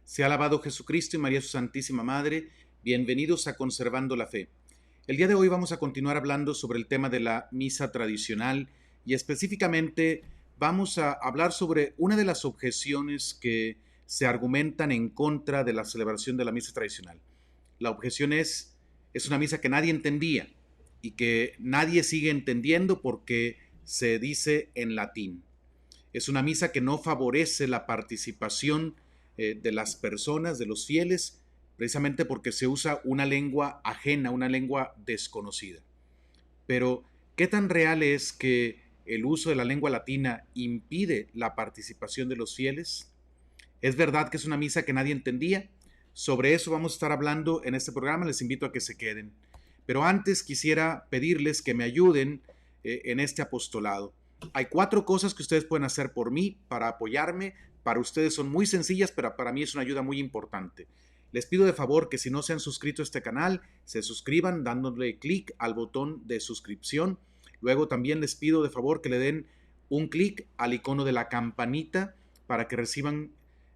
Sea alabado Jesucristo y María su Santísima Madre. Bienvenidos a Conservando la Fe. El día de hoy vamos a continuar hablando sobre el tema de la misa tradicional y específicamente vamos a hablar sobre una de las objeciones que se argumentan en contra de la celebración de la misa tradicional. La objeción es una misa que nadie entendía y que nadie sigue entendiendo porque se dice en latín. Es una misa que no favorece la participación de las personas, de los fieles, precisamente porque se usa una lengua ajena, una lengua desconocida. Pero, ¿qué tan real es que el uso de la lengua latina impide la participación de los fieles? ¿Es verdad que es una misa que nadie entendía? Sobre eso vamos a estar hablando en este programa, les invito a que se queden. Pero antes quisiera pedirles que me ayuden en este apostolado. Hay 4 cosas que ustedes pueden hacer por mí para apoyarme. Para ustedes son muy sencillas, pero para mí es una ayuda muy importante. Les pido de favor que si no se han suscrito a este canal, se suscriban dándole clic al botón de suscripción. Luego también les pido de favor que le den un clic al icono de la campanita para que reciban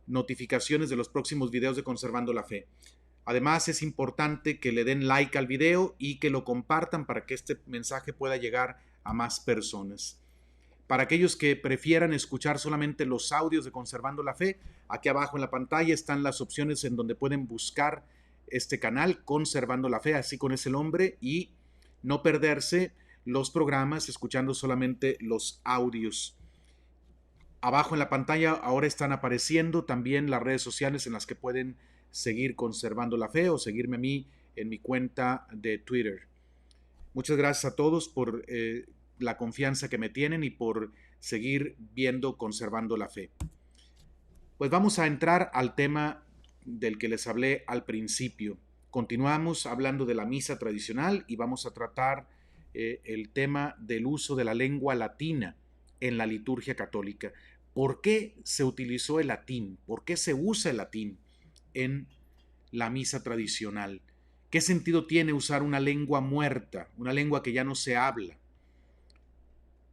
notificaciones de los próximos videos de Conservando la Fe. Además, es importante que le den like al video y que lo compartan para que este mensaje pueda llegar a más personas. Para aquellos que prefieran escuchar solamente los audios de Conservando la Fe, aquí abajo en la pantalla están las opciones en donde pueden buscar este canal, Conservando la Fe, así con ese nombre, y no perderse los programas escuchando solamente los audios. Abajo en la pantalla ahora están apareciendo también las redes sociales en las que pueden seguir Conservando la Fe o seguirme a mí en mi cuenta de Twitter. Muchas gracias a todos por la confianza que me tienen y por seguir viendo Conservando la Fe. Pues vamos a entrar al tema del que les hablé al principio. Continuamos hablando de la misa tradicional y vamos a tratar el tema del uso de la lengua latina en la liturgia católica. ¿Por qué se utilizó el latín? ¿Por qué se usa el latín en la misa tradicional? ¿Qué sentido tiene usar una lengua muerta, una lengua que ya no se habla?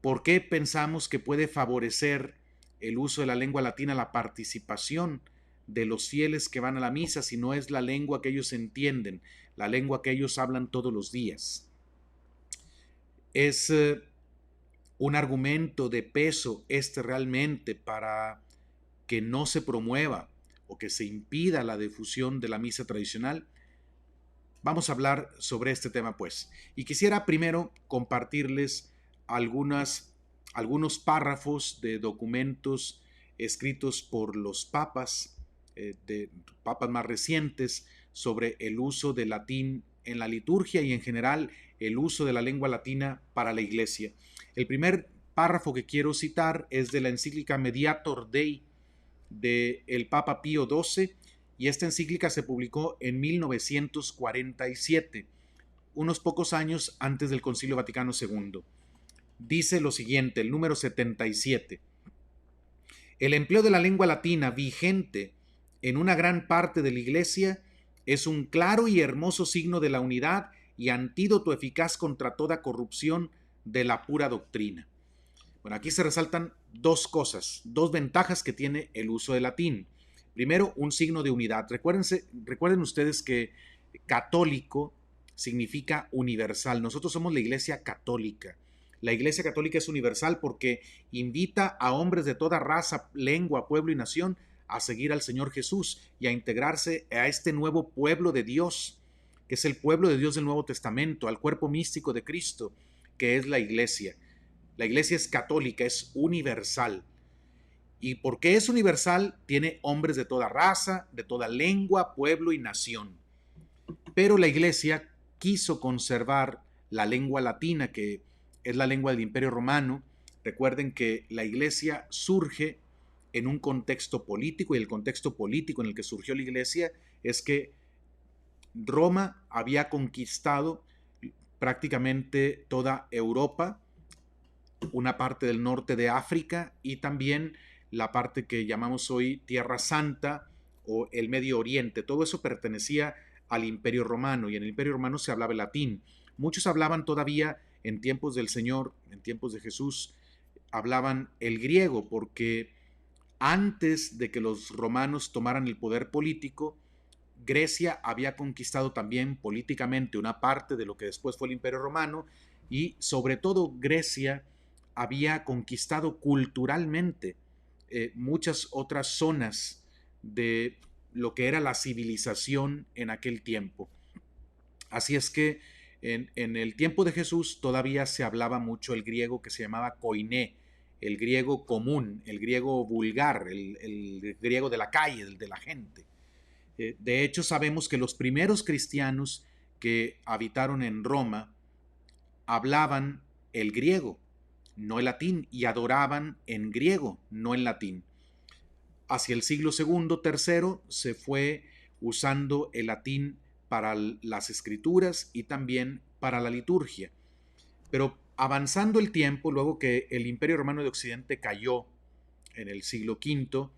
¿Por qué pensamos que puede favorecer el uso de la lengua latina la participación de los fieles que van a la misa si no es la lengua que ellos entienden, la lengua que ellos hablan todos los días? Es un argumento de peso realmente para que no se promueva o que se impida la difusión de la misa tradicional. Vamos a hablar sobre este tema pues. Y quisiera primero compartirles algunos párrafos de documentos escritos por los papas, de papas más recientes, sobre el uso del latín en la liturgia y en general el uso de la lengua latina para la iglesia. El primer párrafo que quiero citar es de la encíclica Mediator Dei del Papa Pío XII, y esta encíclica se publicó en 1947, unos pocos años antes del Concilio Vaticano II. Dice lo siguiente, el número 77. El empleo de la lengua latina vigente en una gran parte de la Iglesia es un claro y hermoso signo de la unidad y antídoto eficaz contra toda corrupción de la pura doctrina. Bueno, aquí se resaltan 2 cosas, 2 ventajas que tiene el uso del latín. Primero, un signo de unidad. Recuerden ustedes que católico significa universal. Nosotros somos la Iglesia Católica. La Iglesia Católica es universal porque invita a hombres de toda raza, lengua, pueblo y nación a seguir al Señor Jesús y a integrarse a este nuevo pueblo de Dios, que es el pueblo de Dios del Nuevo Testamento, al cuerpo místico de Cristo, que es la Iglesia. La Iglesia es católica, es universal. ¿Y por qué es universal? Tiene hombres de toda raza, de toda lengua, pueblo y nación. Pero la Iglesia quiso conservar la lengua latina, que es la lengua del Imperio Romano. Recuerden que la Iglesia surge en un contexto político, y el contexto político en el que surgió la Iglesia es que Roma había conquistado prácticamente toda Europa, una parte del norte de África y también la parte que llamamos hoy Tierra Santa o el Medio Oriente. Todo eso pertenecía al Imperio Romano, y en el Imperio Romano se hablaba el latín. Muchos hablaban todavía en tiempos del Señor, en tiempos de Jesús, hablaban el griego porque Antes de que los romanos tomaran el poder político, Grecia había conquistado también políticamente una parte de lo que después fue el Imperio Romano, y sobre todo Grecia había conquistado culturalmente muchas otras zonas de lo que era la civilización en aquel tiempo. Así es que en el tiempo de Jesús todavía se hablaba mucho el griego que se llamaba koiné, el griego común, el griego vulgar, el griego de la calle, el de la gente. De hecho, sabemos que los primeros cristianos que habitaron en Roma hablaban el griego, no el latín, y adoraban en griego, no en latín. Hacia el siglo segundo, tercero, se fue usando el latín para las escrituras y también para la liturgia. Pero avanzando el tiempo, luego que el Imperio Romano de Occidente cayó en el siglo V,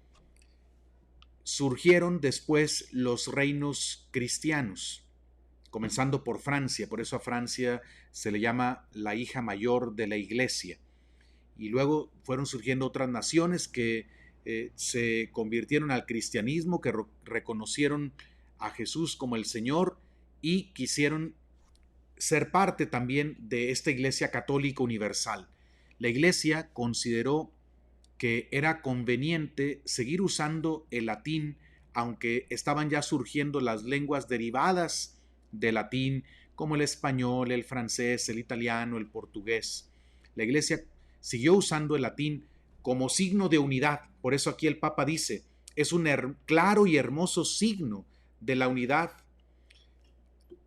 surgieron después los reinos cristianos, comenzando por Francia. Por eso a Francia se le llama la hija mayor de la iglesia. Y luego fueron surgiendo otras naciones que se convirtieron al cristianismo, que reconocieron a Jesús como el Señor y quisieron ser parte también de esta iglesia católica universal. La iglesia consideró que era conveniente seguir usando el latín, aunque estaban ya surgiendo las lenguas derivadas del latín, como el español, el francés, el italiano, el portugués. La iglesia siguió usando el latín como signo de unidad. Por eso aquí el Papa dice, es un claro y hermoso signo de la unidad.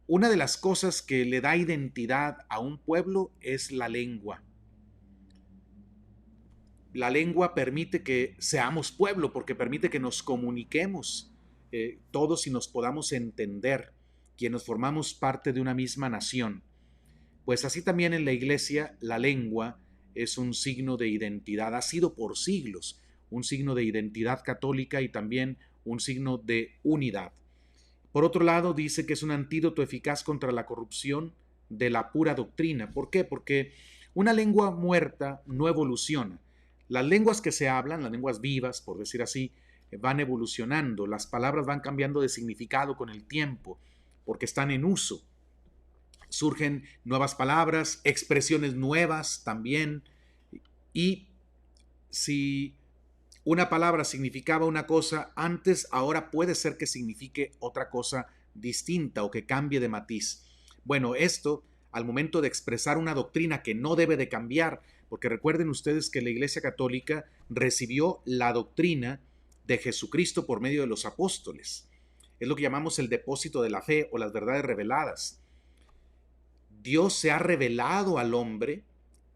Una de las cosas que le da identidad a un pueblo es la lengua. La lengua permite que seamos pueblo, porque permite que nos comuniquemos todos y nos podamos entender, quienes formamos parte de una misma nación. Pues así también en la iglesia la lengua es un signo de identidad, ha sido por siglos un signo de identidad católica y también un signo de unidad. Por otro lado, dice que es un antídoto eficaz contra la corrupción de la pura doctrina. ¿Por qué? Porque una lengua muerta no evoluciona. Las lenguas que se hablan, las lenguas vivas, por decir así, van evolucionando. Las palabras van cambiando de significado con el tiempo, porque están en uso. Surgen nuevas palabras, expresiones nuevas también. Y si una palabra significaba una cosa antes, ahora puede ser que signifique otra cosa distinta o que cambie de matiz. Bueno, esto al momento de expresar una doctrina que no debe de cambiar, porque recuerden ustedes que la Iglesia Católica recibió la doctrina de Jesucristo por medio de los apóstoles. Es lo que llamamos el depósito de la fe o las verdades reveladas. Dios se ha revelado al hombre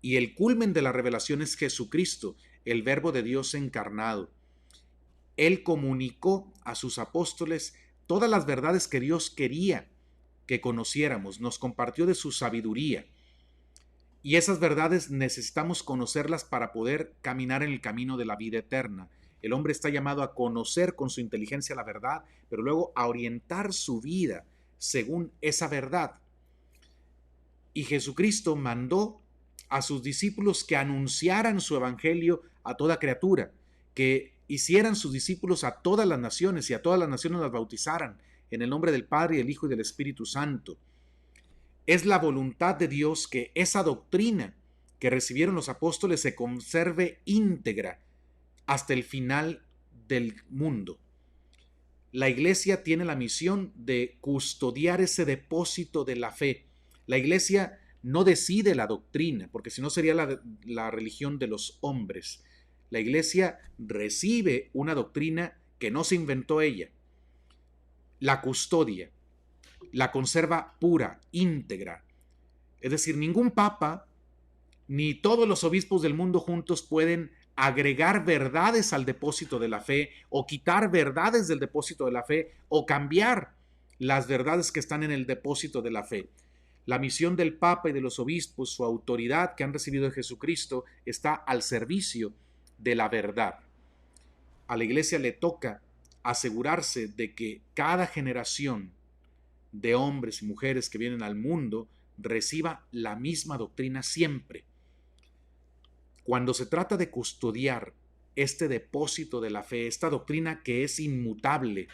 y el culmen de la revelación es Jesucristo, el Verbo de Dios encarnado. Él comunicó a sus apóstoles todas las verdades que Dios quería que conociéramos, nos compartió de su sabiduría. Y esas verdades necesitamos conocerlas para poder caminar en el camino de la vida eterna. El hombre está llamado a conocer con su inteligencia la verdad, pero luego a orientar su vida según esa verdad. Y Jesucristo mandó a sus discípulos que anunciaran su evangelio a toda criatura, que hicieran sus discípulos a todas las naciones y a todas las naciones las bautizaran en el nombre del Padre, del Hijo y del Espíritu Santo. Es la voluntad de Dios que esa doctrina que recibieron los apóstoles se conserve íntegra hasta el final del mundo. La iglesia tiene la misión de custodiar ese depósito de la fe. La iglesia no decide la doctrina, porque si no sería la religión de los hombres. La iglesia recibe una doctrina que no se inventó ella, la custodia, la conserva pura, íntegra. Es decir, ningún papa ni todos los obispos del mundo juntos pueden agregar verdades al depósito de la fe o quitar verdades del depósito de la fe o cambiar las verdades que están en el depósito de la fe. La misión del Papa y de los obispos, su autoridad que han recibido de Jesucristo, está al servicio de la verdad. A la iglesia le toca asegurarse de que cada generación de hombres y mujeres que vienen al mundo reciba la misma doctrina siempre. Cuando se trata de custodiar este depósito de la fe, esta doctrina que es inmutable,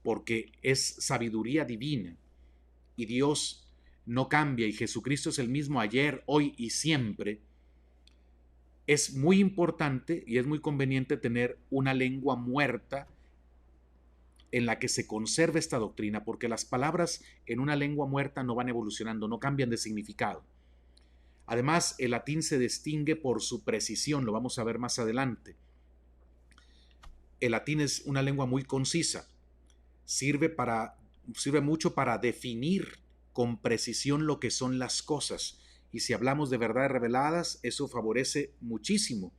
porque es sabiduría divina y Dios no cambia y Jesucristo es el mismo ayer, hoy y siempre, es muy importante y es muy conveniente tener una lengua muerta en la que se conserve esta doctrina, porque las palabras en una lengua muerta no van evolucionando, no cambian de significado. Además, el latín se distingue por su precisión, lo vamos a ver más adelante. El latín es una lengua muy concisa, sirve mucho para definir con precisión lo que son las cosas. Y si hablamos de verdades reveladas, eso favorece muchísimo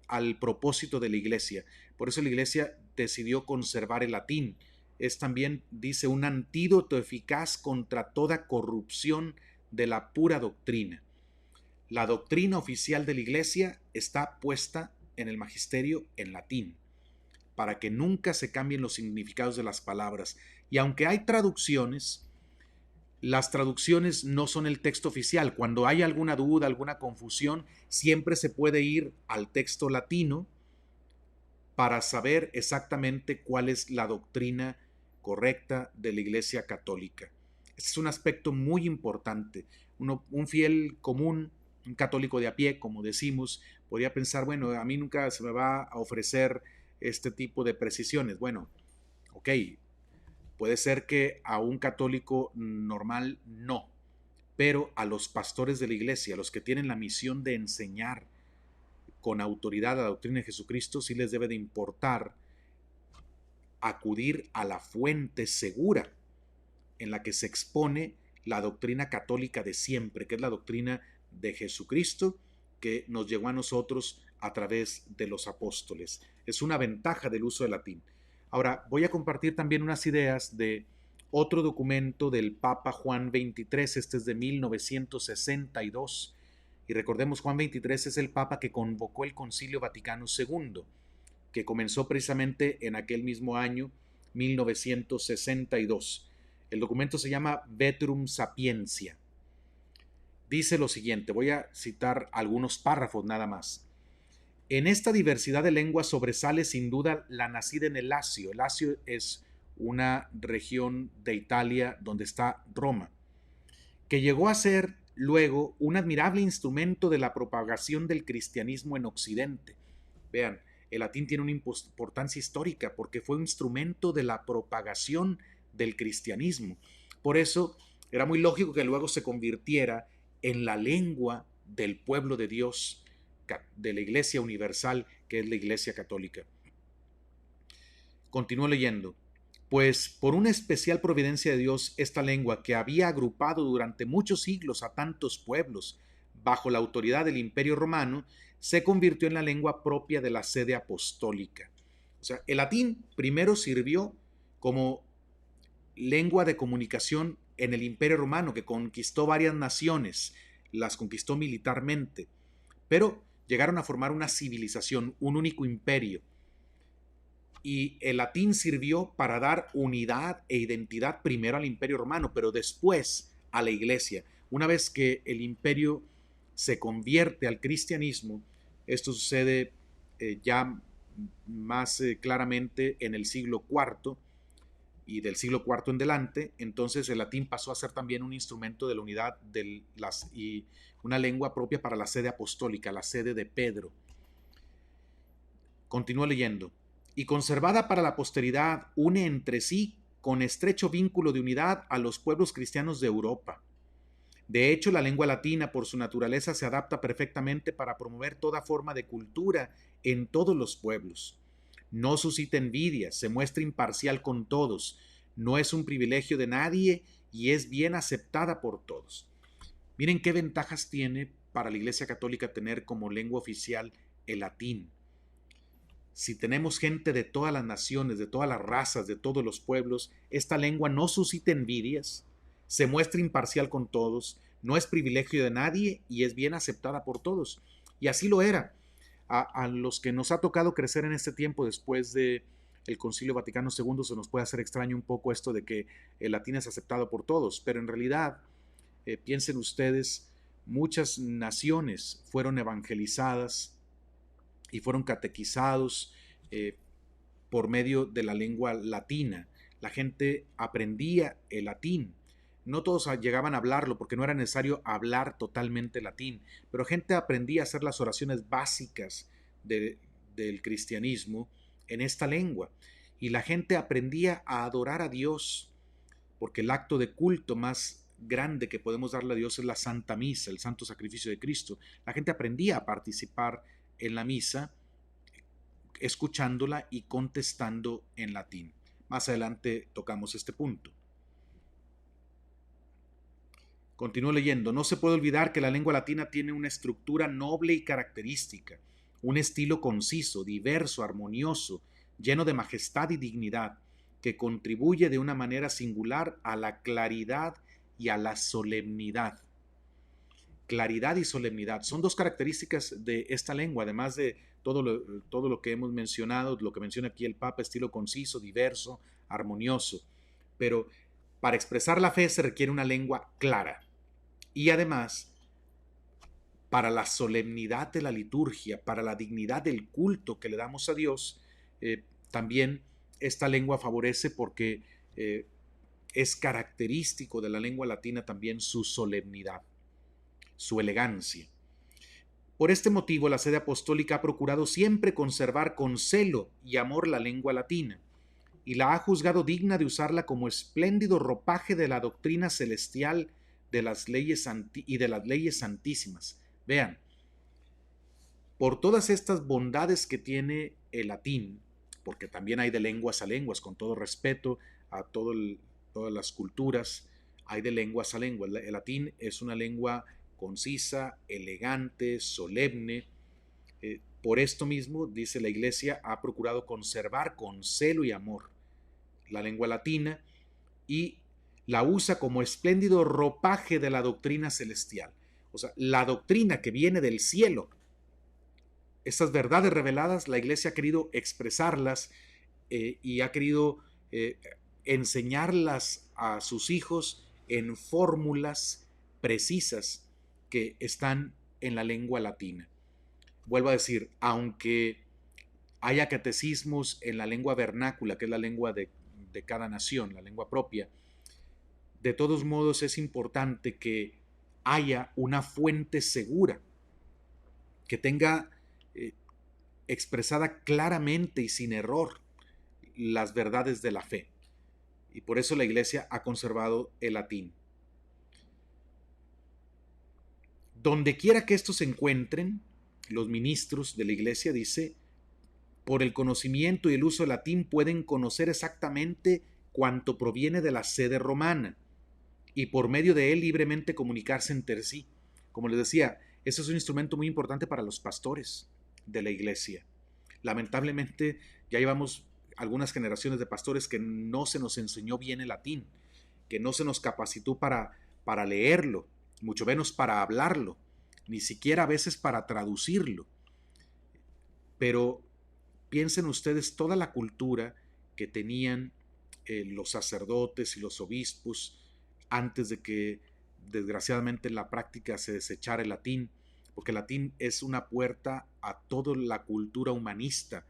al propósito de la iglesia. Por eso la iglesia decidió conservar el latín. Es también, dice, un antídoto eficaz contra toda corrupción de la pura doctrina. La doctrina oficial de la iglesia está puesta en el magisterio en latín, para que nunca se cambien los significados de las palabras. Y aunque hay traducciones, las traducciones no son el texto oficial. Cuando hay alguna duda, alguna confusión, siempre se puede ir al texto latino para saber exactamente cuál es la doctrina correcta de la Iglesia Católica. Este es un aspecto muy importante. Un fiel común, un católico de a pie, como decimos, podría pensar, bueno, a mí nunca se me va a ofrecer este tipo de precisiones. Bueno, ok, puede ser que a un católico normal no, pero a los pastores de la iglesia, a los que tienen la misión de enseñar con autoridad la doctrina de Jesucristo, sí les debe de importar acudir a la fuente segura en la que se expone la doctrina católica de siempre, que es la doctrina de Jesucristo, que nos llegó a nosotros a través de los apóstoles. Es una ventaja del uso del latín. Ahora, voy a compartir también unas ideas de otro documento del Papa Juan XXIII, este es de 1962, y recordemos, Juan XXIII es el Papa que convocó el Concilio Vaticano II, que comenzó precisamente en aquel mismo año, 1962. El documento se llama Veterum Sapientia. Dice lo siguiente, voy a citar algunos párrafos nada más. En esta diversidad de lenguas sobresale sin duda la nacida en el Lacio. El Lacio es una región de Italia donde está Roma, que llegó a ser luego un admirable instrumento de la propagación del cristianismo en Occidente. Vean, el latín tiene una importancia histórica porque fue un instrumento de la propagación del cristianismo. Por eso era muy lógico que luego se convirtiera en la lengua del pueblo de Dios, de la Iglesia Universal, que es la Iglesia Católica. Continúo leyendo. Pues por una especial providencia de Dios, esta lengua que había agrupado durante muchos siglos a tantos pueblos bajo la autoridad del Imperio Romano, se convirtió en la lengua propia de la sede apostólica. O sea, el latín primero sirvió como lengua de comunicación en el Imperio Romano, que conquistó varias naciones, las conquistó militarmente, pero llegaron a formar una civilización, un único imperio. Y el latín sirvió para dar unidad e identidad primero al Imperio Romano, pero después a la Iglesia. Una vez que el imperio se convierte al cristianismo, esto sucede ya más claramente en el siglo IV y del siglo IV en delante, entonces el latín pasó a ser también un instrumento de la unidad y una lengua propia para la sede apostólica, la sede de Pedro. Continúo leyendo. Y conservada para la posteridad, une entre sí con estrecho vínculo de unidad a los pueblos cristianos de Europa. De hecho, la lengua latina, por su naturaleza, se adapta perfectamente para promover toda forma de cultura en todos los pueblos. No suscita envidia, se muestra imparcial con todos, no es un privilegio de nadie y es bien aceptada por todos. Miren qué ventajas tiene para la Iglesia Católica tener como lengua oficial el latín. Si tenemos gente de todas las naciones, de todas las razas, de todos los pueblos, esta lengua no suscita envidias, se muestra imparcial con todos, no es privilegio de nadie y es bien aceptada por todos. Y así lo era. A los que nos ha tocado crecer en este tiempo después de el Concilio Vaticano II se nos puede hacer extraño un poco esto de que el latín es aceptado por todos, pero en realidad, piensen ustedes, muchas naciones fueron evangelizadas y fueron catequizados por medio de la lengua latina. La gente aprendía el latín. No todos llegaban a hablarlo porque no era necesario hablar totalmente latín, pero gente aprendía a hacer las oraciones básicas del cristianismo en esta lengua. Y la gente aprendía a adorar a Dios, porque el acto de culto más grande que podemos darle a Dios es la Santa Misa, el santo sacrificio de Cristo. La gente aprendía a participar en la misa escuchándola y contestando en latín. Más adelante tocamos este punto. Continúo leyendo. No se puede olvidar que la lengua latina tiene una estructura noble y característica, un estilo conciso, diverso, armonioso, lleno de majestad y dignidad, que contribuye de una manera singular a la claridad y a la solemnidad. Claridad y solemnidad son dos características de esta lengua, además de todo lo que hemos mencionado, lo que menciona aquí el Papa: estilo conciso, diverso, armonioso. Pero para expresar la fe se requiere una lengua clara. Y además, para la solemnidad de la liturgia, para la dignidad del culto que le damos a Dios, también esta lengua favorece, porque es característico de la lengua latina también su solemnidad, su elegancia. Por este motivo, la sede apostólica ha procurado siempre conservar con celo y amor la lengua latina, y la ha juzgado digna de usarla como espléndido ropaje de la doctrina celestial de las leyes y de las leyes santísimas. Vean, por todas estas bondades que tiene el latín, porque también hay de lenguas a lenguas, con todo respeto a todas las culturas, hay de lenguas a lenguas. El latín es una lengua concisa, elegante, solemne. Por esto mismo, dice la Iglesia, ha procurado conservar con celo y amor la lengua latina y la usa como espléndido ropaje de la doctrina celestial. O sea, la doctrina que viene del cielo, estas verdades reveladas, la Iglesia ha querido expresarlas y ha querido enseñarlas a sus hijos en fórmulas precisas que están en la lengua latina. Vuelvo a decir, aunque haya catecismos en la lengua vernácula, que es la lengua de cada nación, la lengua propia, de todos modos es importante que haya una fuente segura, que tenga expresada claramente y sin error las verdades de la fe. Y por eso la Iglesia ha conservado el latín. Donde quiera que estos se encuentren, los ministros de la Iglesia, dice, por el conocimiento y el uso del latín pueden conocer exactamente cuanto proviene de la sede romana y por medio de él libremente comunicarse entre sí. Como les decía, eso es un instrumento muy importante para los pastores de la Iglesia. Lamentablemente ya llevamos algunas generaciones de pastores que no se nos enseñó bien el latín, que no se nos capacitó para leerlo, mucho menos para hablarlo, ni siquiera a veces para traducirlo. Pero piensen ustedes toda la cultura que tenían los sacerdotes y los obispos antes de que desgraciadamente en la práctica se desechara el latín, porque el latín es una puerta a toda la cultura humanista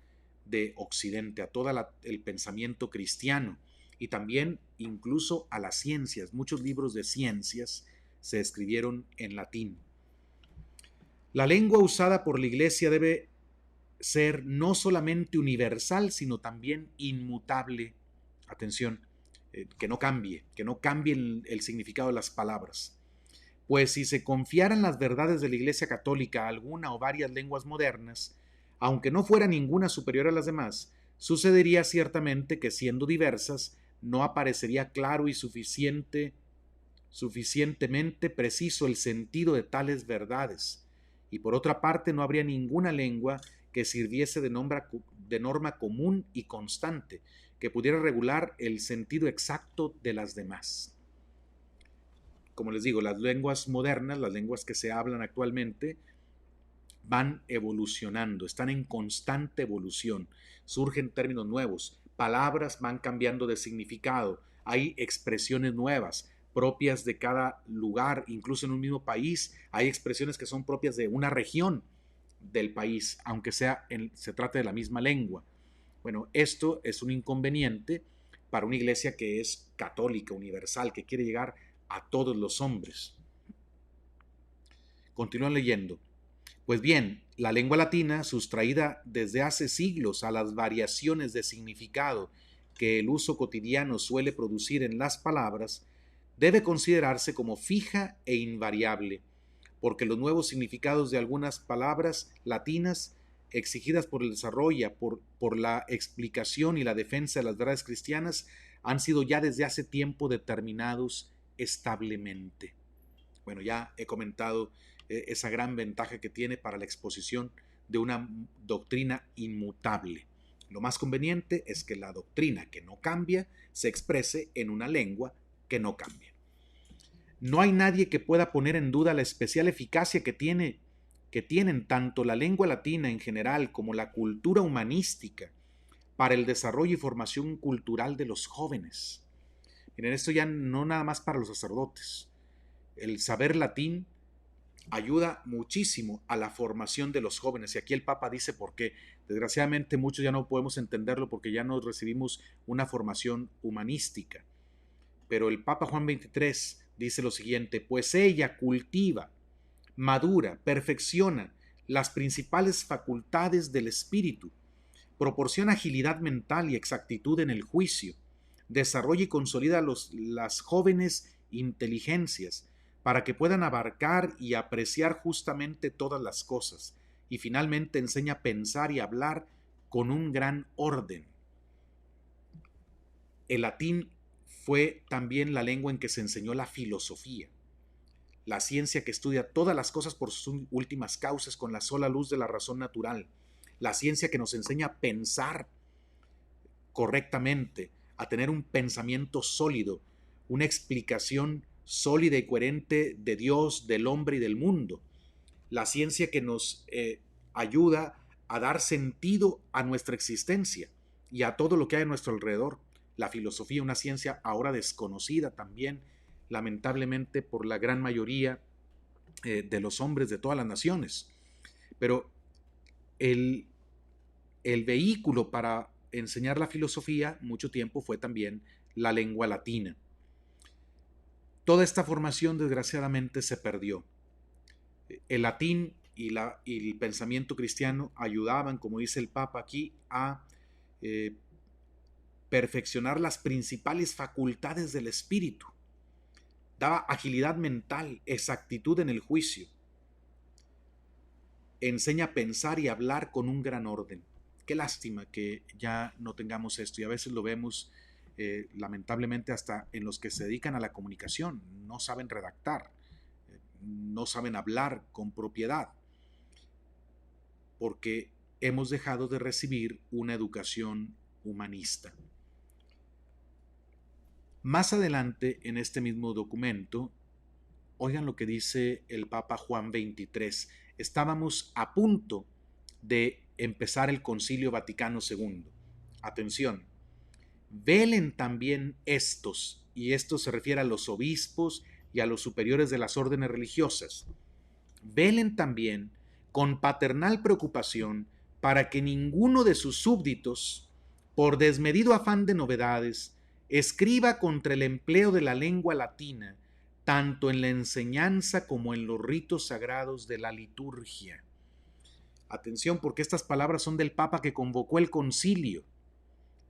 de Occidente, a todo el pensamiento cristiano y también incluso a las ciencias. Muchos libros de ciencias se escribieron en latín. La lengua usada por la Iglesia debe ser no solamente universal, sino también inmutable. Atención, que no cambie el significado de las palabras. Pues si se confiaran las verdades de la Iglesia Católica a alguna o varias lenguas modernas, aunque no fuera ninguna superior a las demás, sucedería ciertamente que, siendo diversas, no aparecería claro y suficientemente preciso el sentido de tales verdades, y por otra parte no habría ninguna lengua que sirviese de norma común y constante, que pudiera regular el sentido exacto de las demás. Como les digo, las lenguas modernas, las lenguas que se hablan actualmente, van evolucionando, están en constante evolución, surgen términos nuevos, palabras van cambiando de significado, hay expresiones nuevas propias de cada lugar, incluso en un mismo país hay expresiones que son propias de una región del país, aunque se trate de la misma lengua. Bueno, esto es un inconveniente para una iglesia que es católica, universal, que quiere llegar a todos los hombres. Continúan leyendo. Pues bien, la lengua latina, sustraída desde hace siglos a las variaciones de significado que el uso cotidiano suele producir en las palabras, debe considerarse como fija e invariable, porque los nuevos significados de algunas palabras latinas exigidas por el desarrollo, por la explicación y la defensa de las verdades cristianas, han sido ya desde hace tiempo determinados establemente. Bueno, ya he comentado esa gran ventaja que tiene para la exposición de una doctrina inmutable. Lo más conveniente es que la doctrina que no cambia se exprese en una lengua que no cambia. No hay nadie que pueda poner en duda la especial eficacia que tienen tanto la lengua latina en general como la cultura humanística para el desarrollo y formación cultural de los jóvenes. Miren, esto ya no nada más para los sacerdotes. El saber latín ayuda muchísimo a la formación de los jóvenes. Y aquí el Papa dice por qué. Desgraciadamente muchos ya no podemos entenderlo porque ya no recibimos una formación humanística. Pero el Papa Juan XXIII dice lo siguiente: pues ella cultiva, madura, perfecciona las principales facultades del espíritu, proporciona agilidad mental y exactitud en el juicio, desarrolla y consolida las jóvenes inteligencias para que puedan abarcar y apreciar justamente todas las cosas, y finalmente enseña a pensar y hablar con un gran orden. El latín fue también la lengua en que se enseñó la filosofía, la ciencia que estudia todas las cosas por sus últimas causas con la sola luz de la razón natural, la ciencia que nos enseña a pensar correctamente, a tener un pensamiento sólido, una explicación sólida y coherente de Dios, del hombre y del mundo, la ciencia que nos ayuda a dar sentido a nuestra existencia y a todo lo que hay a nuestro alrededor. La filosofía, una ciencia ahora desconocida también, lamentablemente, por la gran mayoría de los hombres de todas las naciones. Pero el vehículo para enseñar la filosofía mucho tiempo fue también la lengua latina. Toda esta formación, desgraciadamente, se perdió. El latín y el pensamiento cristiano ayudaban, como dice el Papa aquí, a perfeccionar las principales facultades del espíritu. Daba agilidad mental, exactitud en el juicio. Enseña a pensar y hablar con un gran orden. Qué lástima que ya no tengamos esto, y a veces lo vemos lamentablemente hasta en los que se dedican a la comunicación. No saben redactar, no saben hablar con propiedad, porque hemos dejado de recibir una educación humanista. Más adelante en este mismo documento, oigan lo que dice el Papa Juan XXIII. Estábamos a punto de empezar el Concilio Vaticano II. Atención, velen también estos, y esto se refiere a los obispos y a los superiores de las órdenes religiosas, velen también con paternal preocupación para que ninguno de sus súbditos, por desmedido afán de novedades, escriba contra el empleo de la lengua latina, tanto en la enseñanza como en los ritos sagrados de la liturgia. Atención, porque estas palabras son del Papa que convocó el concilio,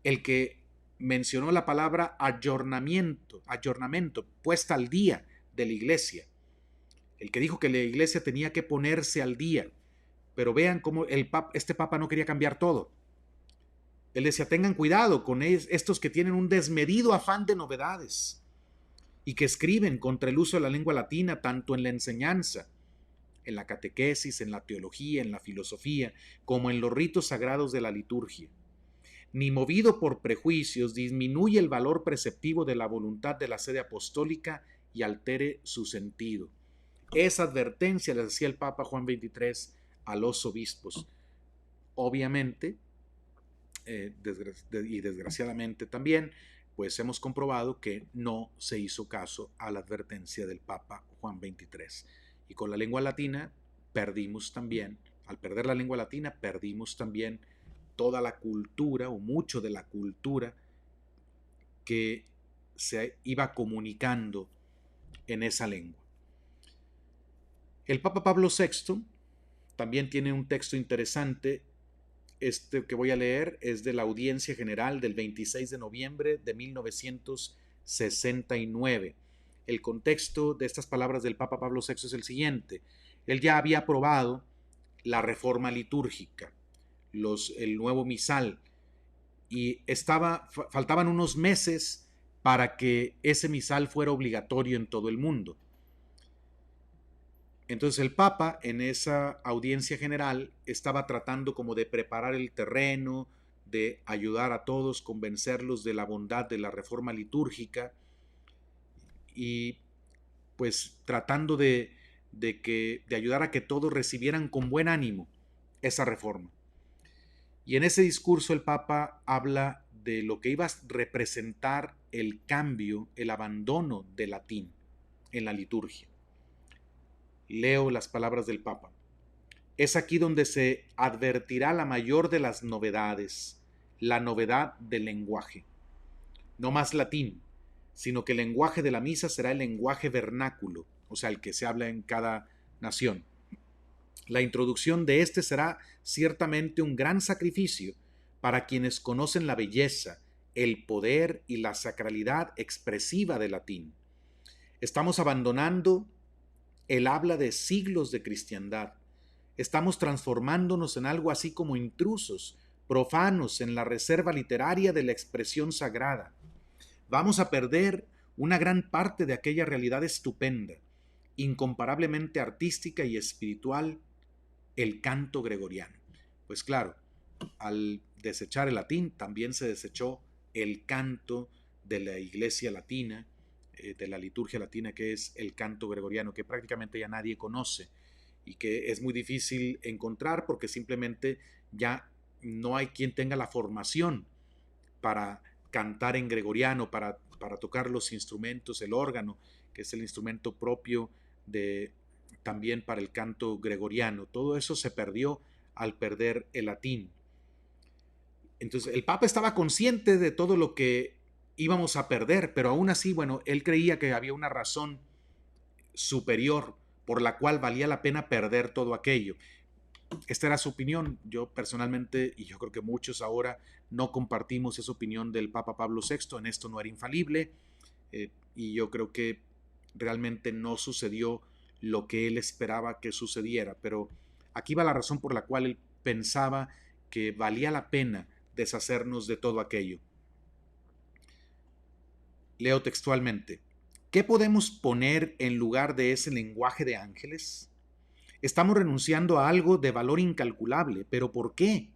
el que mencionó la palabra ayornamiento, puesta al día de la iglesia, el que dijo que la iglesia tenía que ponerse al día. Pero vean cómo este Papa no quería cambiar todo. Él decía: tengan cuidado con estos que tienen un desmedido afán de novedades y que escriben contra el uso de la lengua latina tanto en la enseñanza, en la catequesis, en la teología, en la filosofía, como en los ritos sagrados de la liturgia. Ni movido por prejuicios disminuye el valor preceptivo de la voluntad de la sede apostólica y altere su sentido. Esa advertencia les hacía el Papa Juan XXIII a los obispos. Obviamente, y desgraciadamente también, pues hemos comprobado que no se hizo caso a la advertencia del Papa Juan XXIII. Y con la lengua latina perdimos también Al perder la lengua latina, perdimos también toda la cultura o mucho de la cultura que se iba comunicando en esa lengua. El Papa Pablo VI también tiene un texto interesante. Este que voy a leer es de la Audiencia General del 26 de noviembre de 1969. El contexto de estas palabras del Papa Pablo VI es el siguiente. Él ya había aprobado la reforma litúrgica, el nuevo misal, y faltaban unos meses para que ese misal fuera obligatorio en todo el mundo. Entonces el Papa en esa audiencia general estaba tratando como de preparar el terreno, de ayudar a todos, convencerlos de la bondad de la reforma litúrgica y pues tratando de ayudar a que todos recibieran con buen ánimo esa reforma. Y en ese discurso el Papa habla de lo que iba a representar el cambio, el abandono del latín en la liturgia. Leo las palabras del Papa. Es aquí donde se advertirá la mayor de las novedades, la novedad del lenguaje. No más latín, sino que el lenguaje de la misa será el lenguaje vernáculo, o sea, el que se habla en cada nación. La introducción de este será ciertamente un gran sacrificio para quienes conocen la belleza, el poder y la sacralidad expresiva del latín. Estamos abandonando el habla de siglos de cristiandad. Estamos transformándonos en algo así como intrusos, profanos en la reserva literaria de la expresión sagrada. Vamos a perder una gran parte de aquella realidad estupenda, incomparablemente artística y espiritual, el canto gregoriano. Pues claro, al desechar el latín, también se desechó el canto de la iglesia latina, de la liturgia latina, que es el canto gregoriano, que prácticamente ya nadie conoce y que es muy difícil encontrar porque simplemente ya no hay quien tenga la formación para cantar en gregoriano, para tocar los instrumentos, el órgano, que es el instrumento propio también para el canto gregoriano. Todo eso se perdió al perder el latín. Entonces el Papa estaba consciente de todo lo que íbamos a perder, pero aún así, bueno, él creía que había una razón superior por la cual valía la pena perder todo aquello. Esta era su opinión. Yo personalmente, y yo creo que muchos ahora, no compartimos esa opinión del Papa Pablo VI. En esto no era infalible, y yo creo que realmente no sucedió lo que él esperaba que sucediera, pero aquí va la razón por la cual él pensaba que valía la pena deshacernos de todo aquello. Leo textualmente. ¿Qué podemos poner en lugar de ese lenguaje de ángeles? Estamos renunciando a algo de valor incalculable, pero ¿por qué?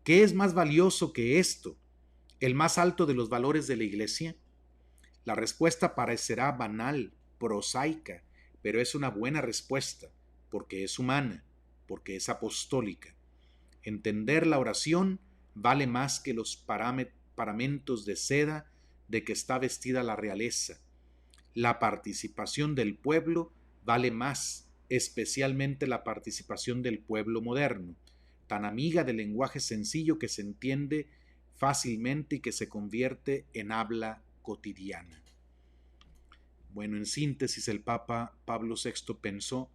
¿Qué es más valioso que esto? ¿El más alto de los valores de la Iglesia? La respuesta parecerá banal, prosaica, pero es una buena respuesta, porque es humana, porque es apostólica. Entender la oración vale más que los paramentos de seda de que está vestida la realeza. La participación del pueblo vale más, especialmente la participación del pueblo moderno, tan amiga del lenguaje sencillo que se entiende fácilmente y que se convierte en habla cotidiana. Bueno, en síntesis, el Papa Pablo VI pensó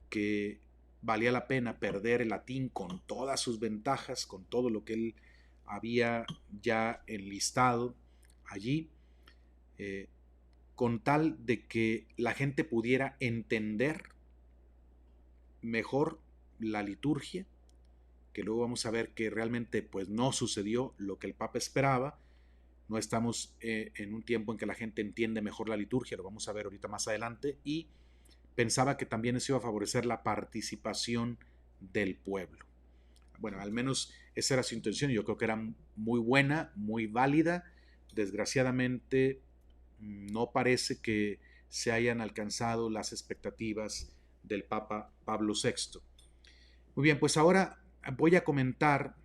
que valía la pena perder el latín con todas sus ventajas, con todo lo que él había ya enlistado allí, con tal de que la gente pudiera entender mejor la liturgia, que luego vamos a ver que realmente pues no sucedió lo que el Papa esperaba. No estamos en un tiempo en que la gente entiende mejor la liturgia, lo vamos a ver ahorita más adelante, y pensaba que también eso iba a favorecer la participación del pueblo. Bueno, al menos esa era su intención, y yo creo que era muy buena, muy válida. Desgraciadamente no parece que se hayan alcanzado las expectativas del Papa Pablo VI. Muy bien, pues ahora voy a comentar,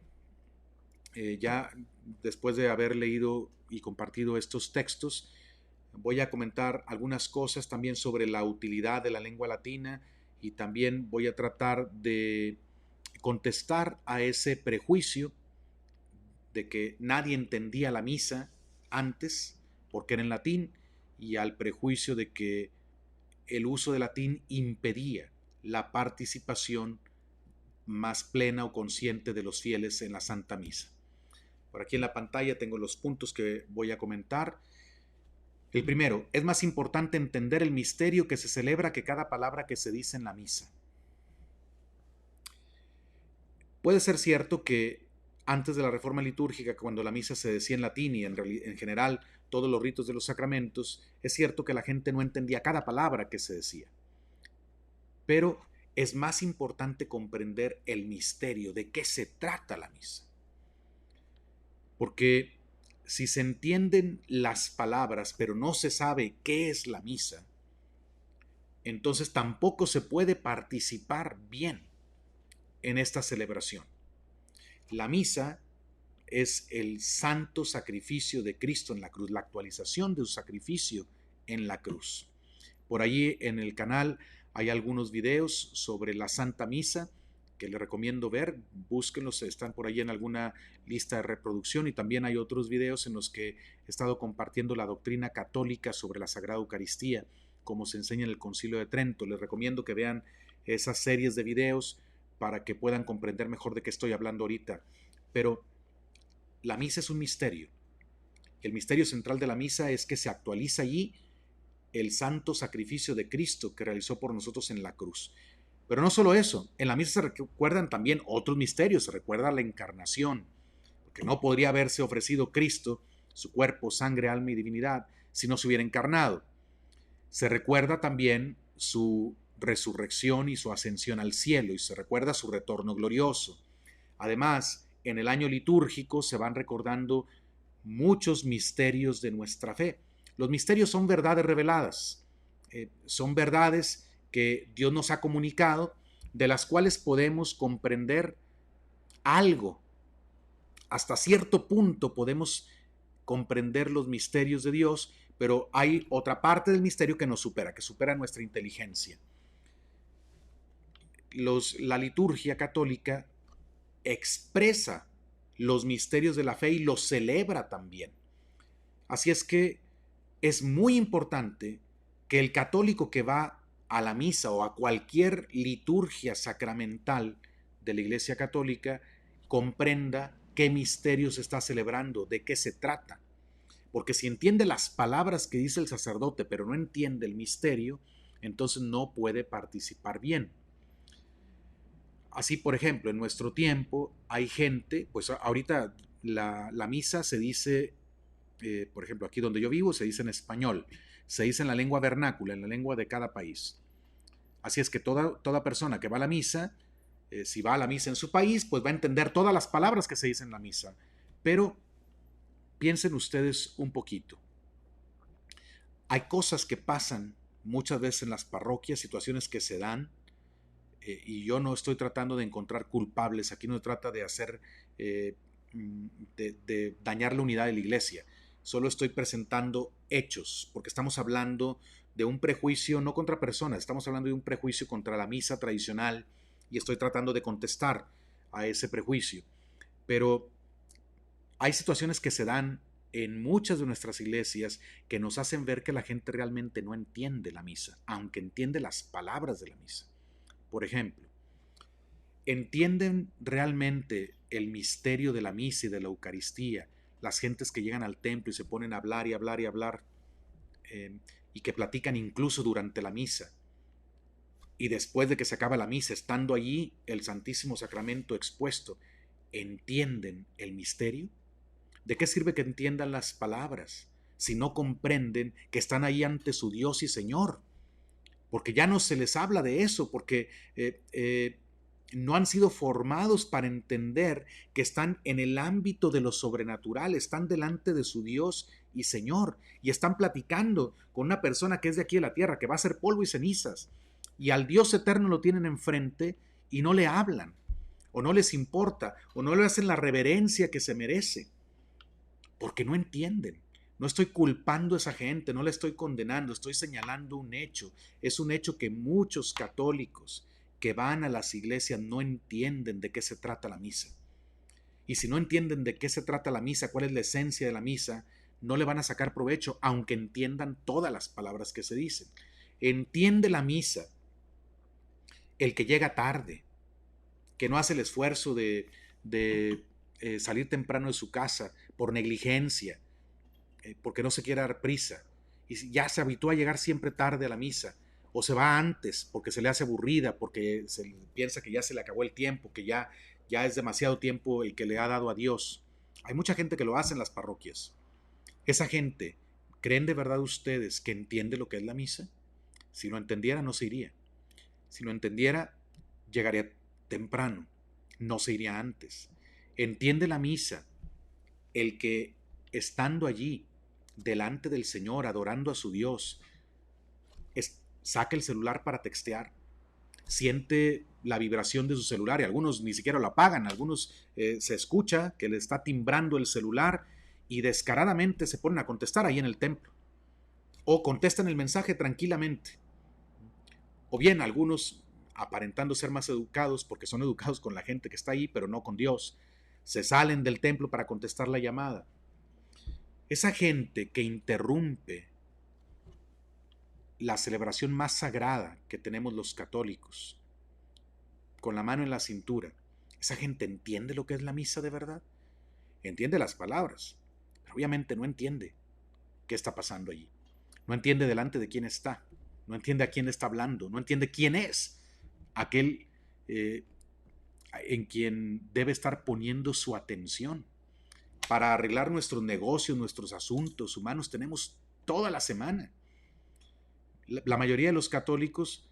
ya después de haber leído y compartido estos textos, voy a comentar algunas cosas también sobre la utilidad de la lengua latina, y también voy a tratar de contestar a ese prejuicio de que nadie entendía la misa antes porque era en latín, y al prejuicio de que el uso del latín impedía la participación más plena o consciente de los fieles en la Santa Misa. Por aquí en la pantalla tengo los puntos que voy a comentar. El primero, es más importante entender el misterio que se celebra que cada palabra que se dice en la misa. Puede ser cierto que antes de la reforma litúrgica, cuando la misa se decía en latín y en general todos los ritos de los sacramentos, es cierto que la gente no entendía cada palabra que se decía. Pero es más importante comprender el misterio, de qué se trata la misa. Porque si se entienden las palabras, pero no se sabe qué es la misa, entonces tampoco se puede participar bien en esta celebración. La misa es el santo sacrificio de Cristo en la cruz, la actualización de su sacrificio en la cruz. Por allí en el canal hay algunos videos sobre la Santa Misa que les recomiendo ver, búsquenlos, están por ahí en alguna lista de reproducción, y también hay otros videos en los que he estado compartiendo la doctrina católica sobre la Sagrada Eucaristía, como se enseña en el Concilio de Trento. Les recomiendo que vean esas series de videos para que puedan comprender mejor de qué estoy hablando ahorita. Pero la misa es un misterio. El misterio central de la misa es que se actualiza allí el santo sacrificio de Cristo que realizó por nosotros en la cruz. Pero no solo eso, en la misa se recuerdan también otros misterios, se recuerda la encarnación, porque no podría haberse ofrecido Cristo, su cuerpo, sangre, alma y divinidad, si no se hubiera encarnado. Se recuerda también su resurrección y su ascensión al cielo, y se recuerda su retorno glorioso. Además, en el año litúrgico se van recordando muchos misterios de nuestra fe. Los misterios son verdades reveladas, son verdades que Dios nos ha comunicado, de las cuales podemos comprender algo. Hasta cierto punto podemos comprender los misterios de Dios, pero hay otra parte del misterio que supera nuestra inteligencia. La liturgia católica expresa los misterios de la fe y los celebra también. Así es que es muy importante que el católico que va a la misa o a cualquier liturgia sacramental de la Iglesia Católica comprenda qué misterio se está celebrando, de qué se trata. Porque si entiende las palabras que dice el sacerdote, pero no entiende el misterio, entonces no puede participar bien. Así, por ejemplo, en nuestro tiempo hay gente, pues ahorita la misa se dice, por ejemplo, aquí donde yo vivo se dice en español, se dice en la lengua vernácula, en la lengua de cada país. Así es que toda persona que va a la misa, si va a la misa en su país, pues va a entender todas las palabras que se dicen en la misa. Pero piensen ustedes un poquito. Hay cosas que pasan muchas veces en las parroquias, situaciones que se dan, y yo no estoy tratando de encontrar culpables, aquí no se trata de hacer, de dañar la unidad de la iglesia, solo estoy presentando hechos, porque estamos hablando de un prejuicio no contra personas, estamos hablando de un prejuicio contra la misa tradicional, y estoy tratando de contestar a ese prejuicio. Pero hay situaciones que se dan en muchas de nuestras iglesias que nos hacen ver que la gente realmente no entiende la misa, aunque entiende las palabras de la misa. Por ejemplo, ¿entienden realmente el misterio de la misa y de la Eucaristía? Las gentes que llegan al templo y se ponen a hablar y hablar y hablar, y que platican incluso durante la misa. Y después de que se acaba la misa, estando allí el Santísimo Sacramento expuesto, ¿entienden el misterio? ¿De qué sirve que entiendan las palabras si no comprenden que están ahí ante su Dios y Señor? Porque ya no se les habla de eso, porque no han sido formados para entender que están en el ámbito de lo sobrenatural, están delante de su Dios y Señor, y están platicando con una persona que es de aquí de la tierra, que va a ser polvo y cenizas, y al Dios eterno lo tienen enfrente y no le hablan, o no les importa, o no le hacen la reverencia que se merece, porque no entienden. No estoy culpando a esa gente, no la estoy condenando, estoy señalando un hecho. Es un hecho que muchos católicos que van a las iglesias no entienden de qué se trata la misa. Y si no entienden de qué se trata la misa, cuál es la esencia de la misa, no le van a sacar provecho, aunque entiendan todas las palabras que se dicen. Entiende la misa el que llega tarde, que no hace el esfuerzo de salir temprano de su casa por negligencia, porque no se quiere dar prisa, y ya se habitúa a llegar siempre tarde a la misa, o se va antes porque se le hace aburrida, porque se piensa que ya se le acabó el tiempo, que ya es demasiado tiempo el que le ha dado a Dios. Hay mucha gente que lo hace en las parroquias. Esa gente, ¿creen de verdad ustedes que entiende lo que es la misa? Si lo entendiera, no se iría. Si lo entendiera, llegaría temprano, no se iría antes. Entiende la misa el que estando allí, delante del Señor, adorando a su Dios, saca el celular para textear, siente la vibración de su celular y algunos ni siquiera lo apagan, algunos se escucha que le está timbrando el celular y descaradamente se ponen a contestar ahí en el templo o contestan el mensaje tranquilamente, o bien algunos aparentando ser más educados porque son educados con la gente que está ahí pero no con Dios, se salen del templo para contestar la llamada. Esa gente que interrumpe la celebración más sagrada que tenemos los católicos, con la mano en la cintura, ¿esa gente entiende lo que es la misa de verdad? Entiende las palabras, pero obviamente no entiende qué está pasando allí. No entiende delante de quién está, no entiende a quién está hablando, no entiende quién es aquel en quien debe estar poniendo su atención. Para arreglar nuestros negocios, nuestros asuntos humanos, tenemos toda la semana. La mayoría de los católicos,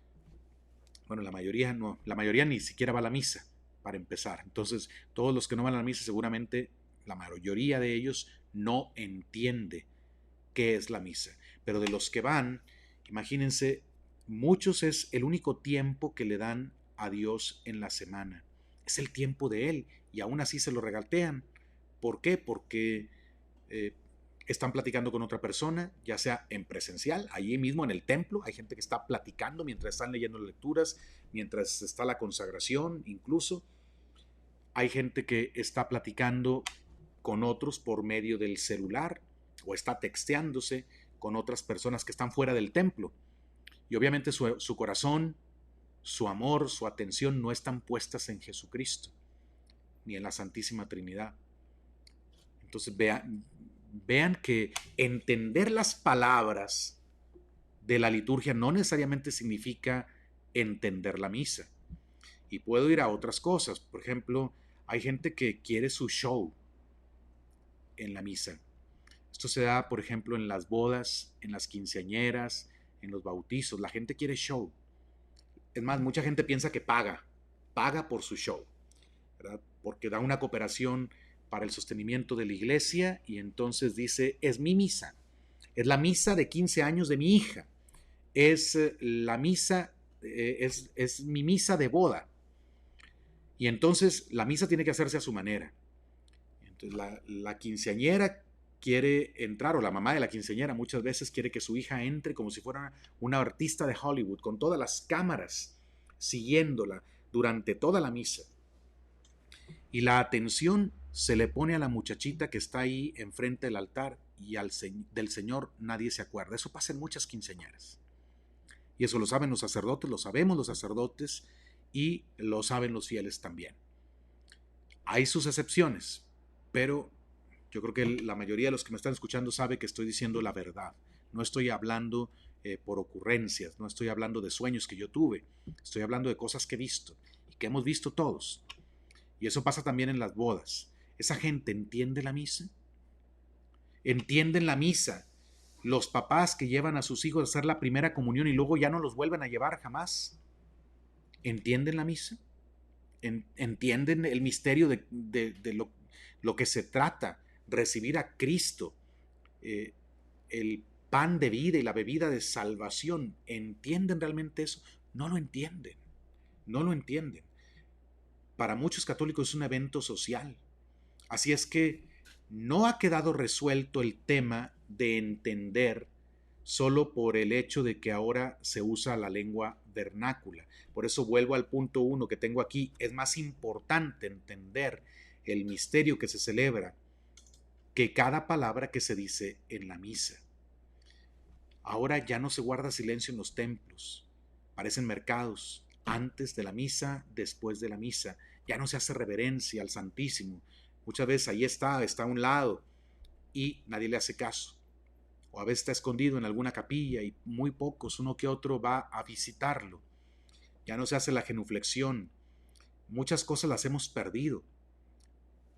bueno, la mayoría ni siquiera va a la misa, para empezar. Entonces, todos los que no van a la misa, seguramente la mayoría de ellos no entiende qué es la misa. Pero de los que van, imagínense, muchos es el único tiempo que le dan a Dios en la semana. Es el tiempo de Él y aún así se lo regatean. ¿Por qué? Porque están platicando con otra persona, ya sea en presencial, allí mismo en el templo. Hay gente que está platicando mientras están leyendo lecturas, mientras está la consagración, incluso. Hay gente que está platicando con otros por medio del celular o está texteándose con otras personas que están fuera del templo. Y obviamente su corazón, su amor, su atención no están puestas en Jesucristo ni en la Santísima Trinidad. Entonces vean que entender las palabras de la liturgia no necesariamente significa entender la misa. Y puedo ir a otras cosas. Por ejemplo, hay gente que quiere su show en la misa. Esto se da, por ejemplo, en las bodas, en las quinceañeras, en los bautizos. La gente quiere show. Es más, mucha gente piensa que paga por su show, ¿verdad? Porque da una cooperación para el sostenimiento de la iglesia y entonces dice, es mi misa, es la misa de 15 años de mi hija, es la misa, es mi misa de boda. Y entonces la misa tiene que hacerse a su manera. Entonces la quinceañera quiere entrar, o la mamá de la quinceañera muchas veces quiere que su hija entre como si fuera una artista de Hollywood, con todas las cámaras siguiéndola durante toda la misa. Y la atención se le pone a la muchachita que está ahí enfrente del altar y del Señor nadie se acuerda. Eso pasa en muchas quinceañeras. Y eso lo saben los sacerdotes, lo sabemos los sacerdotes y lo saben los fieles también. Hay sus excepciones, pero yo creo que la mayoría de los que me están escuchando sabe que estoy diciendo la verdad. No estoy hablando por ocurrencias, no estoy hablando de sueños que yo tuve, estoy hablando de cosas que he visto y que hemos visto todos. Y eso pasa también en las bodas. ¿Esa gente entiende la misa? ¿Entienden la misa? Los papás que llevan a sus hijos a hacer la primera comunión y luego ya no los vuelven a llevar jamás. ¿Entienden la misa? ¿Entienden el misterio de lo que se trata? Recibir a Cristo, el pan de vida y la bebida de salvación. ¿Entienden realmente eso? No lo entienden. No lo entienden. Para muchos católicos es un evento social. Así es que no ha quedado resuelto el tema de entender solo por el hecho de que ahora se usa la lengua vernácula. Por eso vuelvo al punto 1 que tengo aquí. Es más importante entender el misterio que se celebra que cada palabra que se dice en la misa. Ahora ya no se guarda silencio en los templos, parecen mercados, antes de la misa, después de la misa. Ya no se hace reverencia al Santísimo. Muchas veces ahí está a un lado y nadie le hace caso. O a veces está escondido en alguna capilla y muy pocos, uno que otro, va a visitarlo. Ya no se hace la genuflexión. Muchas cosas las hemos perdido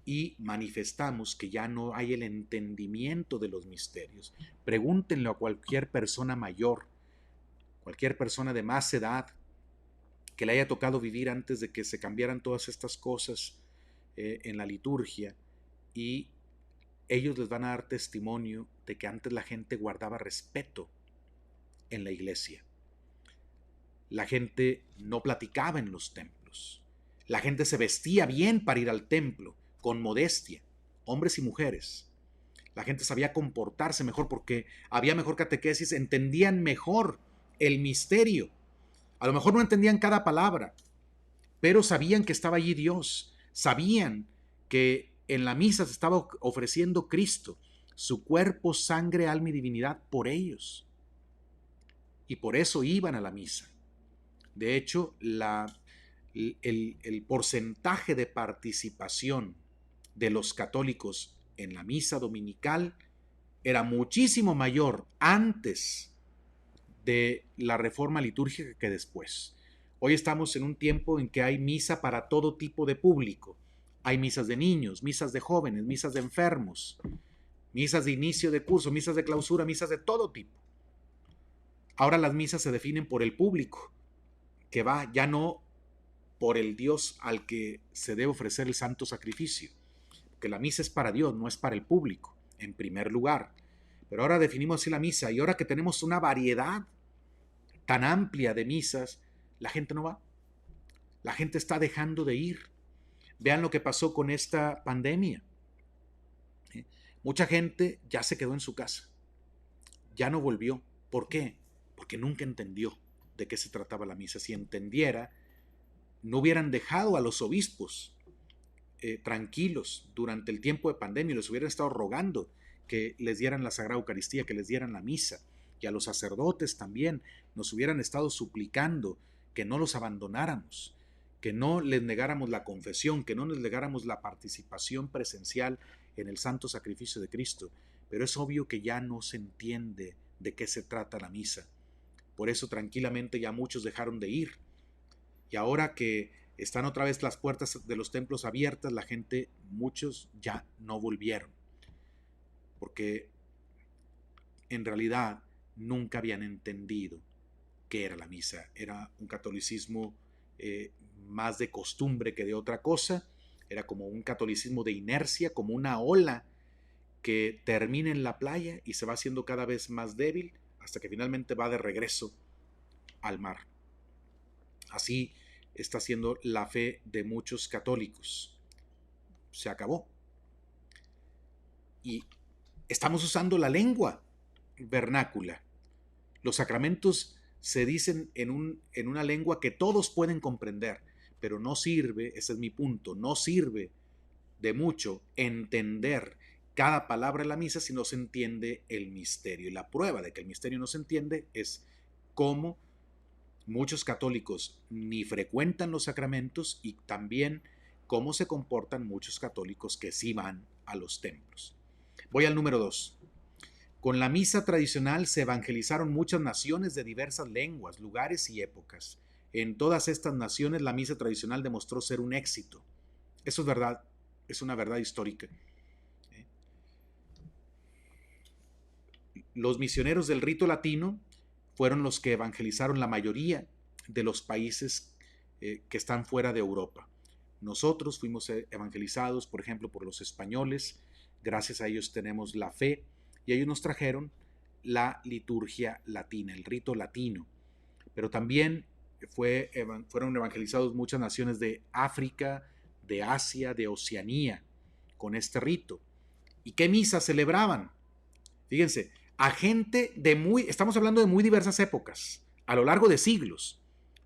y manifestamos que ya no hay el entendimiento de los misterios. Pregúntenlo a cualquier persona mayor, cualquier persona de más edad, que le haya tocado vivir antes de que se cambiaran todas estas cosas en la liturgia, y ellos les van a dar testimonio de que antes la gente guardaba respeto en la iglesia. La gente no platicaba en los templos. La gente se vestía bien para ir al templo, con modestia, hombres y mujeres. La gente sabía comportarse mejor porque había mejor catequesis, entendían mejor el misterio. A lo mejor no entendían cada palabra, pero sabían que estaba allí Dios, sabían que en la misa se estaba ofreciendo Cristo, su cuerpo, sangre, alma y divinidad por ellos. Y por eso iban a la misa. De hecho, el porcentaje de participación de los católicos en la misa dominical era muchísimo mayor antes de la reforma litúrgica que después. Hoy estamos en un tiempo en que hay misa para todo tipo de público. Hay misas de niños, misas de jóvenes, misas de enfermos, misas de inicio de curso, misas de clausura, misas de todo tipo. Ahora las misas se definen por el público, que va ya no por el Dios al que se debe ofrecer el santo sacrificio. Que la misa es para Dios, no es para el público, en primer lugar. Pero ahora definimos así la misa, y ahora que tenemos una variedad tan amplia de misas, la gente no va. La gente está dejando de ir. Vean lo que pasó con esta pandemia. Mucha gente ya se quedó en su casa, ya no volvió. ¿Por qué? Porque nunca entendió de qué se trataba la misa. Si entendiera, no hubieran dejado a los obispos tranquilos durante el tiempo de pandemia, les hubieran estado rogando que les dieran la Sagrada Eucaristía, que les dieran la misa, y a los sacerdotes también nos hubieran estado suplicando que no los abandonáramos, que no les negáramos la confesión, que no les negáramos la participación presencial en el santo sacrificio de Cristo. Pero es obvio que ya no se entiende de qué se trata la misa. Por eso tranquilamente ya muchos dejaron de ir. Y ahora que están otra vez las puertas de los templos abiertas, la gente, muchos ya no volvieron. Porque en realidad nunca habían entendido qué era la misa. Era un catolicismo más de costumbre que de otra cosa. Era como un catolicismo de inercia, como una ola que termina en la playa y se va haciendo cada vez más débil hasta que finalmente va de regreso al mar. Así está siendo la fe de muchos católicos. Se acabó. Y estamos usando la lengua vernácula. Los sacramentos se dicen en una lengua que todos pueden comprender, pero no sirve, ese es mi punto, no sirve de mucho entender cada palabra de la misa si no se entiende el misterio. Y la prueba de que el misterio no se entiende es cómo muchos católicos ni frecuentan los sacramentos, y también cómo se comportan muchos católicos que sí van a los templos. Voy al número 2. Con la misa tradicional se evangelizaron muchas naciones de diversas lenguas, lugares y épocas. En todas estas naciones la misa tradicional demostró ser un éxito. Eso es verdad, es una verdad histórica. Los misioneros del rito latino fueron los que evangelizaron la mayoría de los países que están fuera de Europa. Nosotros fuimos evangelizados, por ejemplo, por los españoles. Gracias a ellos tenemos la fe, y ellos nos trajeron la liturgia latina, el rito latino. Pero también fueron evangelizados muchas naciones de África, de Asia, de Oceanía, con este rito. ¿Y qué misa celebraban? Fíjense, a gente estamos hablando de muy diversas épocas, a lo largo de siglos,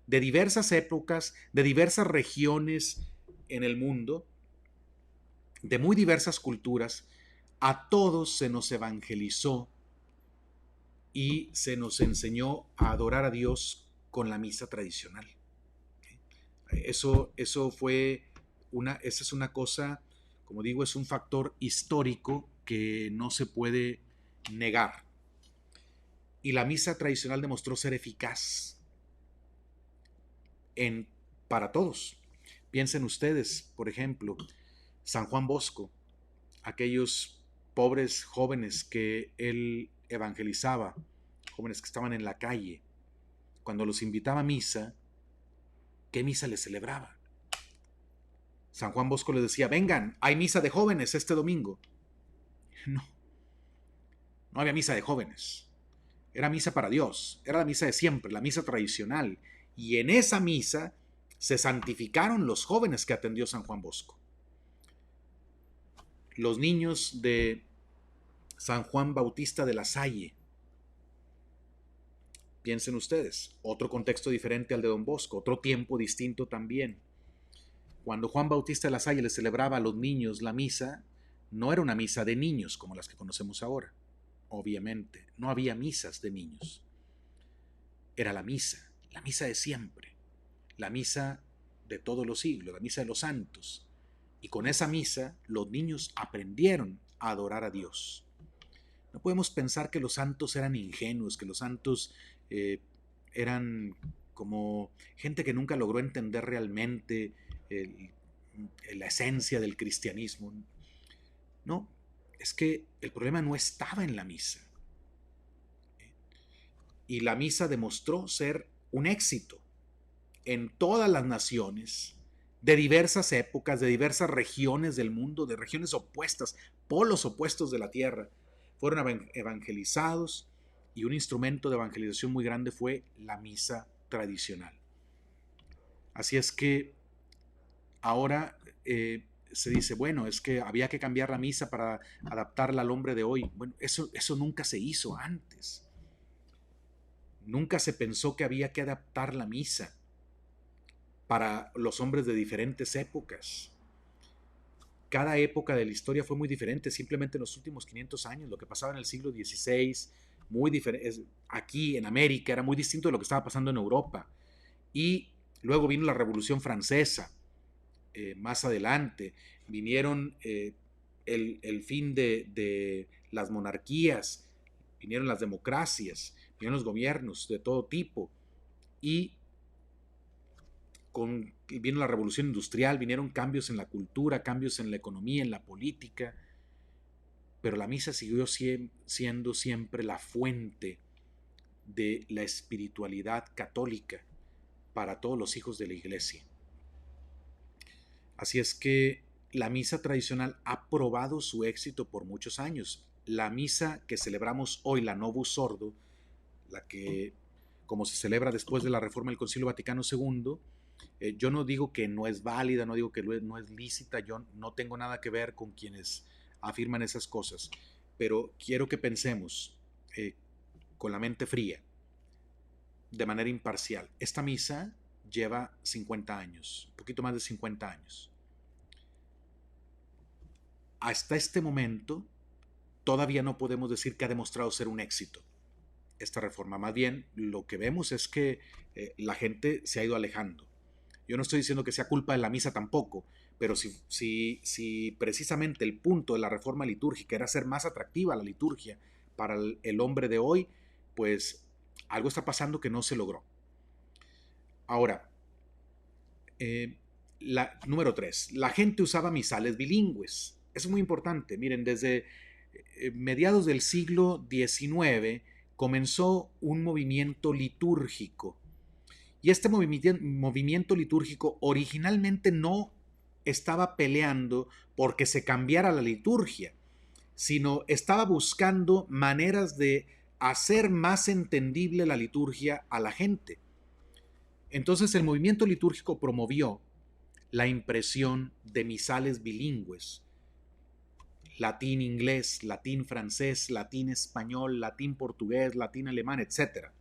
de diversas épocas, de diversas regiones en el mundo, de muy diversas culturas. A todos se nos evangelizó y se nos enseñó a adorar a Dios con la misa tradicional. Eso fue esa es una cosa, como digo, es un factor histórico que no se puede negar. Y la misa tradicional demostró ser eficaz para todos. Piensen ustedes, por ejemplo, San Juan Bosco, aquellos pobres jóvenes que él evangelizaba, jóvenes que estaban en la calle, cuando los invitaba a misa, ¿qué misa les celebraba? San Juan Bosco les decía, vengan, hay misa de jóvenes este domingo. No, no había misa de jóvenes. Era misa para Dios, era la misa de siempre, la misa tradicional. Y en esa misa se santificaron los jóvenes que atendió San Juan Bosco. Los niños de San Juan Bautista de la Salle. Piensen ustedes, otro contexto diferente al de Don Bosco, otro tiempo distinto también. Cuando Juan Bautista de la Salle le celebraba a los niños la misa, no era una misa de niños como las que conocemos ahora. Obviamente, no había misas de niños. Era la misa de siempre, la misa de todos los siglos, la misa de los santos. Y con esa misa los niños aprendieron a adorar a Dios. No podemos pensar que los santos eran ingenuos, que los santos eran como gente que nunca logró entender realmente la esencia del cristianismo. No, es que el problema no estaba en la misa. Y la misa demostró ser un éxito en todas las naciones, de diversas épocas, de diversas regiones del mundo, de regiones opuestas, polos opuestos de la tierra. Fueron evangelizados y un instrumento de evangelización muy grande fue la misa tradicional. Así es que ahora se dice, bueno, es que había que cambiar la misa para adaptarla al hombre de hoy. Bueno, eso nunca se hizo antes. Nunca se pensó que había que adaptar la misa para los hombres de diferentes épocas. Cada época de la historia fue muy diferente, simplemente en los últimos 500 años, lo que pasaba en el siglo XVI, muy diferente, aquí en América era muy distinto de lo que estaba pasando en Europa. Y luego vino la Revolución Francesa, más adelante, vinieron el fin de las monarquías, vinieron las democracias, vinieron los gobiernos de todo tipo, y vino la revolución industrial, vinieron cambios en la cultura, cambios en la economía, en la política, pero la misa siguió siendo siempre la fuente de la espiritualidad católica para todos los hijos de la iglesia. Así es que la misa tradicional ha probado su éxito por muchos años. La misa que celebramos hoy, la Novus Ordo, la que como se celebra después de la reforma del Concilio Vaticano II, yo no digo que no es válida, no digo que no es lícita, yo no tengo nada que ver con quienes afirman esas cosas, pero quiero que pensemos con la mente fría, de manera imparcial. Esta misa lleva 50 años, un poquito más de 50 años. Hasta este momento, todavía no podemos decir que ha demostrado ser un éxito esta reforma. Más bien, lo que vemos es que la gente se ha ido alejando. Yo no estoy diciendo que sea culpa de la misa tampoco, pero si precisamente el punto de la reforma litúrgica era hacer más atractiva la liturgia para el hombre de hoy, pues algo está pasando que no se logró. Ahora, número 3, la gente usaba misales bilingües. Eso es muy importante. Miren, desde mediados del siglo XIX comenzó un movimiento litúrgico. Y este movimiento litúrgico originalmente no estaba peleando porque se cambiara la liturgia, sino estaba buscando maneras de hacer más entendible la liturgia a la gente. Entonces el movimiento litúrgico promovió la impresión de misales bilingües. latín inglés, latín francés, latín español, latín portugués, latín alemán, etcétera,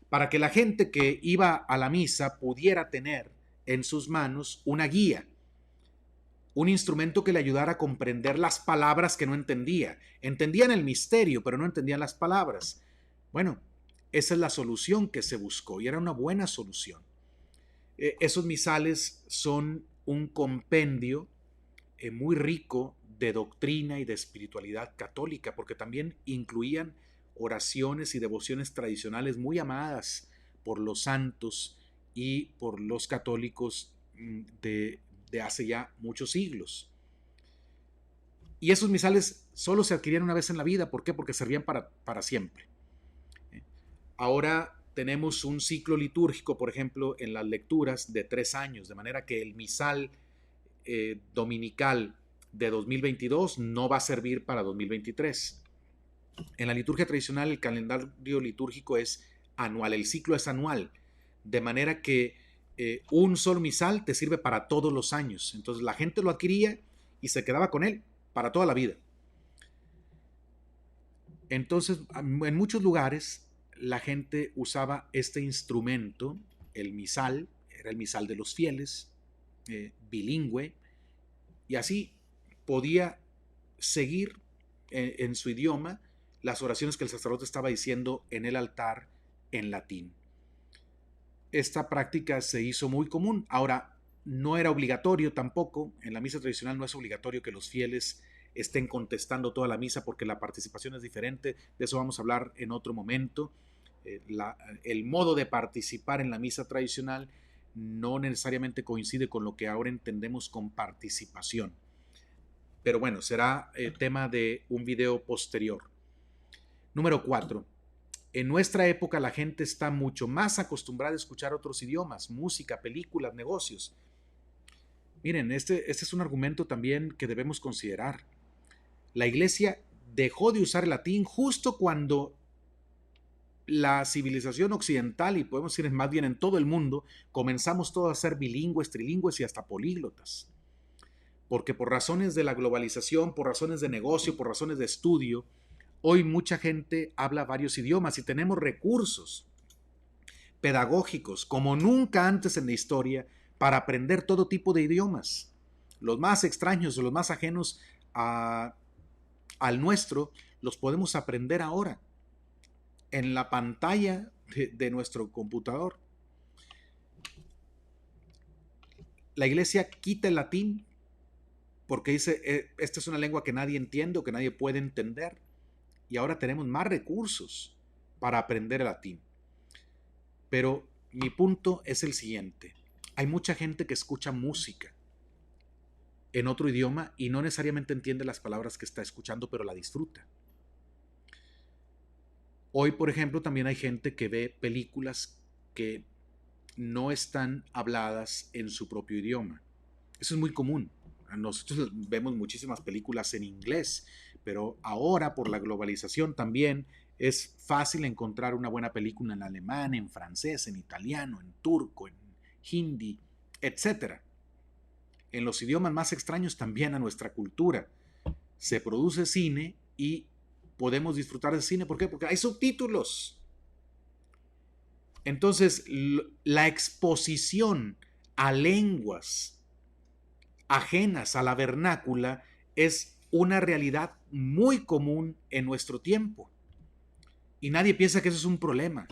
para que la gente que iba a la misa pudiera tener en sus manos una guía, un instrumento que le ayudara a comprender las palabras que no entendía. Entendían el misterio, pero no entendían las palabras. Bueno, esa es la solución que se buscó y era una buena solución. Esos misales son un compendio muy rico de doctrina y de espiritualidad católica, porque también incluían oraciones y devociones tradicionales muy amadas por los santos y por los católicos de hace ya muchos siglos. Y esos misales solo se adquirían una vez en la vida. ¿Por qué? Porque servían para siempre. Ahora tenemos un ciclo litúrgico, por ejemplo, en las lecturas de 3 años, de manera que el misal dominical de 2022 no va a servir para 2023. En la liturgia tradicional el calendario litúrgico es anual, el ciclo es anual, de manera que un solo misal te sirve para todos los años. Entonces la gente lo adquiría y se quedaba con él para toda la vida. Entonces, en muchos lugares la gente usaba este instrumento, el misal, era el misal de los fieles, bilingüe, y así podía seguir en su idioma las oraciones que el sacerdote estaba diciendo en el altar en latín. Esta práctica se hizo muy común. Ahora, no era obligatorio tampoco, en la misa tradicional no es obligatorio que los fieles estén contestando toda la misa porque la participación es diferente, de eso vamos a hablar en otro momento. El modo de participar en la misa tradicional no necesariamente coincide con lo que ahora entendemos con participación. Pero bueno, será tema de un video posterior. Número 4. En nuestra época la gente está mucho más acostumbrada a escuchar otros idiomas, música, películas, negocios. Miren, este es un argumento también que debemos considerar. La Iglesia dejó de usar el latín justo cuando la civilización occidental, y podemos decir más bien en todo el mundo, comenzamos todos a ser bilingües, trilingües y hasta políglotas. Porque por razones de la globalización, por razones de negocio, por razones de estudio, hoy mucha gente habla varios idiomas y tenemos recursos pedagógicos como nunca antes en la historia para aprender todo tipo de idiomas. Los más extraños o los más ajenos al nuestro los podemos aprender ahora en la pantalla de nuestro computador. La Iglesia quita el latín porque dice, esta es una lengua que nadie entiende o que nadie puede entender. Y ahora tenemos más recursos para aprender el latín. Pero mi punto es el siguiente. Hay mucha gente que escucha música en otro idioma y no necesariamente entiende las palabras que está escuchando, pero la disfruta. Hoy, por ejemplo, también hay gente que ve películas que no están habladas en su propio idioma. Eso es muy común. Nosotros vemos muchísimas películas en inglés, pero ahora por la globalización también es fácil encontrar una buena película en alemán, en francés, en italiano, en turco, en hindi, etc. En los idiomas más extraños también a nuestra cultura. Se produce cine y podemos disfrutar de cine. ¿Por qué? Porque hay subtítulos. Entonces, la exposición a lenguas ajenas a la vernácula es una realidad muy común en nuestro tiempo. Y nadie piensa que eso es un problema.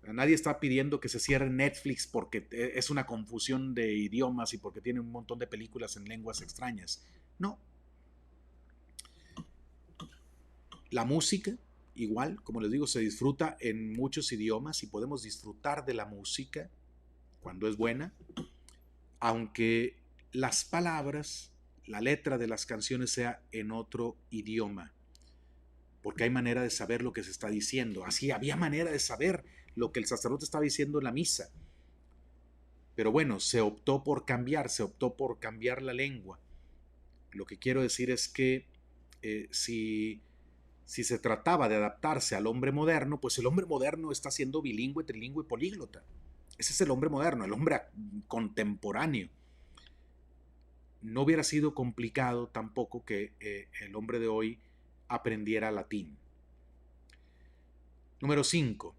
Nadie está pidiendo que se cierre Netflix porque es una confusión de idiomas y porque tiene un montón de películas en lenguas extrañas. No. La música, igual, como les digo, se disfruta en muchos idiomas y podemos disfrutar de la música cuando es buena, aunque las palabras, la letra de las canciones sea en otro idioma, porque hay manera de saber lo que se está diciendo. Así había manera de saber lo que el sacerdote estaba diciendo en la misa. Pero bueno, se optó por cambiar la lengua. Lo que quiero decir es que si se trataba de adaptarse al hombre moderno, pues el hombre moderno está siendo bilingüe, trilingüe y políglota. Ese es el hombre moderno, el hombre contemporáneo. no hubiera sido complicado tampoco que el hombre de hoy aprendiera latín. Número 5.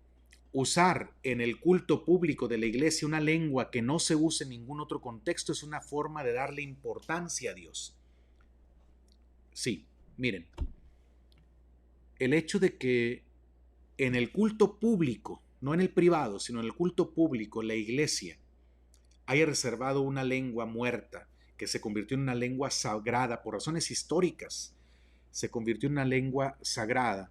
Usar en el culto público de la iglesia una lengua que no se use en ningún otro contexto es una forma de darle importancia a Dios. Sí, miren, el hecho de que en el culto público, no en el privado, sino en el culto público, la iglesia haya reservado una lengua muerta que se convirtió en una lengua sagrada por razones históricas, se convirtió en una lengua sagrada,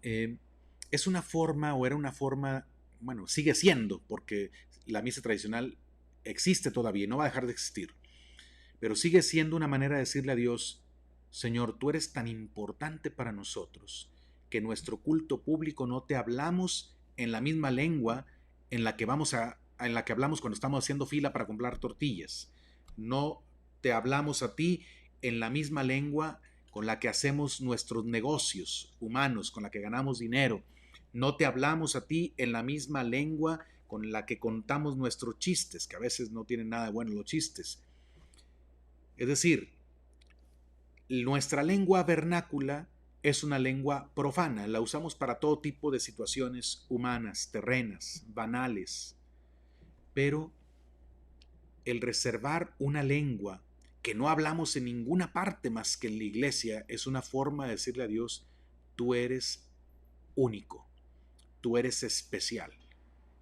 es una forma, o era una forma, bueno, sigue siendo, porque la misa tradicional existe todavía y no va a dejar de existir, pero sigue siendo una manera de decirle a Dios: Señor, tú eres tan importante para nosotros que en nuestro culto público no te hablamos en la misma lengua en la que hablamos cuando estamos haciendo fila para comprar tortillas. No te hablamos a ti en la misma lengua con la que hacemos nuestros negocios humanos, con la que ganamos dinero. No te hablamos a ti en la misma lengua con la que contamos nuestros chistes, que a veces no tienen nada de bueno los chistes. Es decir, nuestra lengua vernácula es una lengua profana, la usamos para todo tipo de situaciones humanas, terrenas, banales, pero el reservar una lengua que no hablamos en ninguna parte más que en la iglesia es una forma de decirle a Dios: tú eres único, tú eres especial,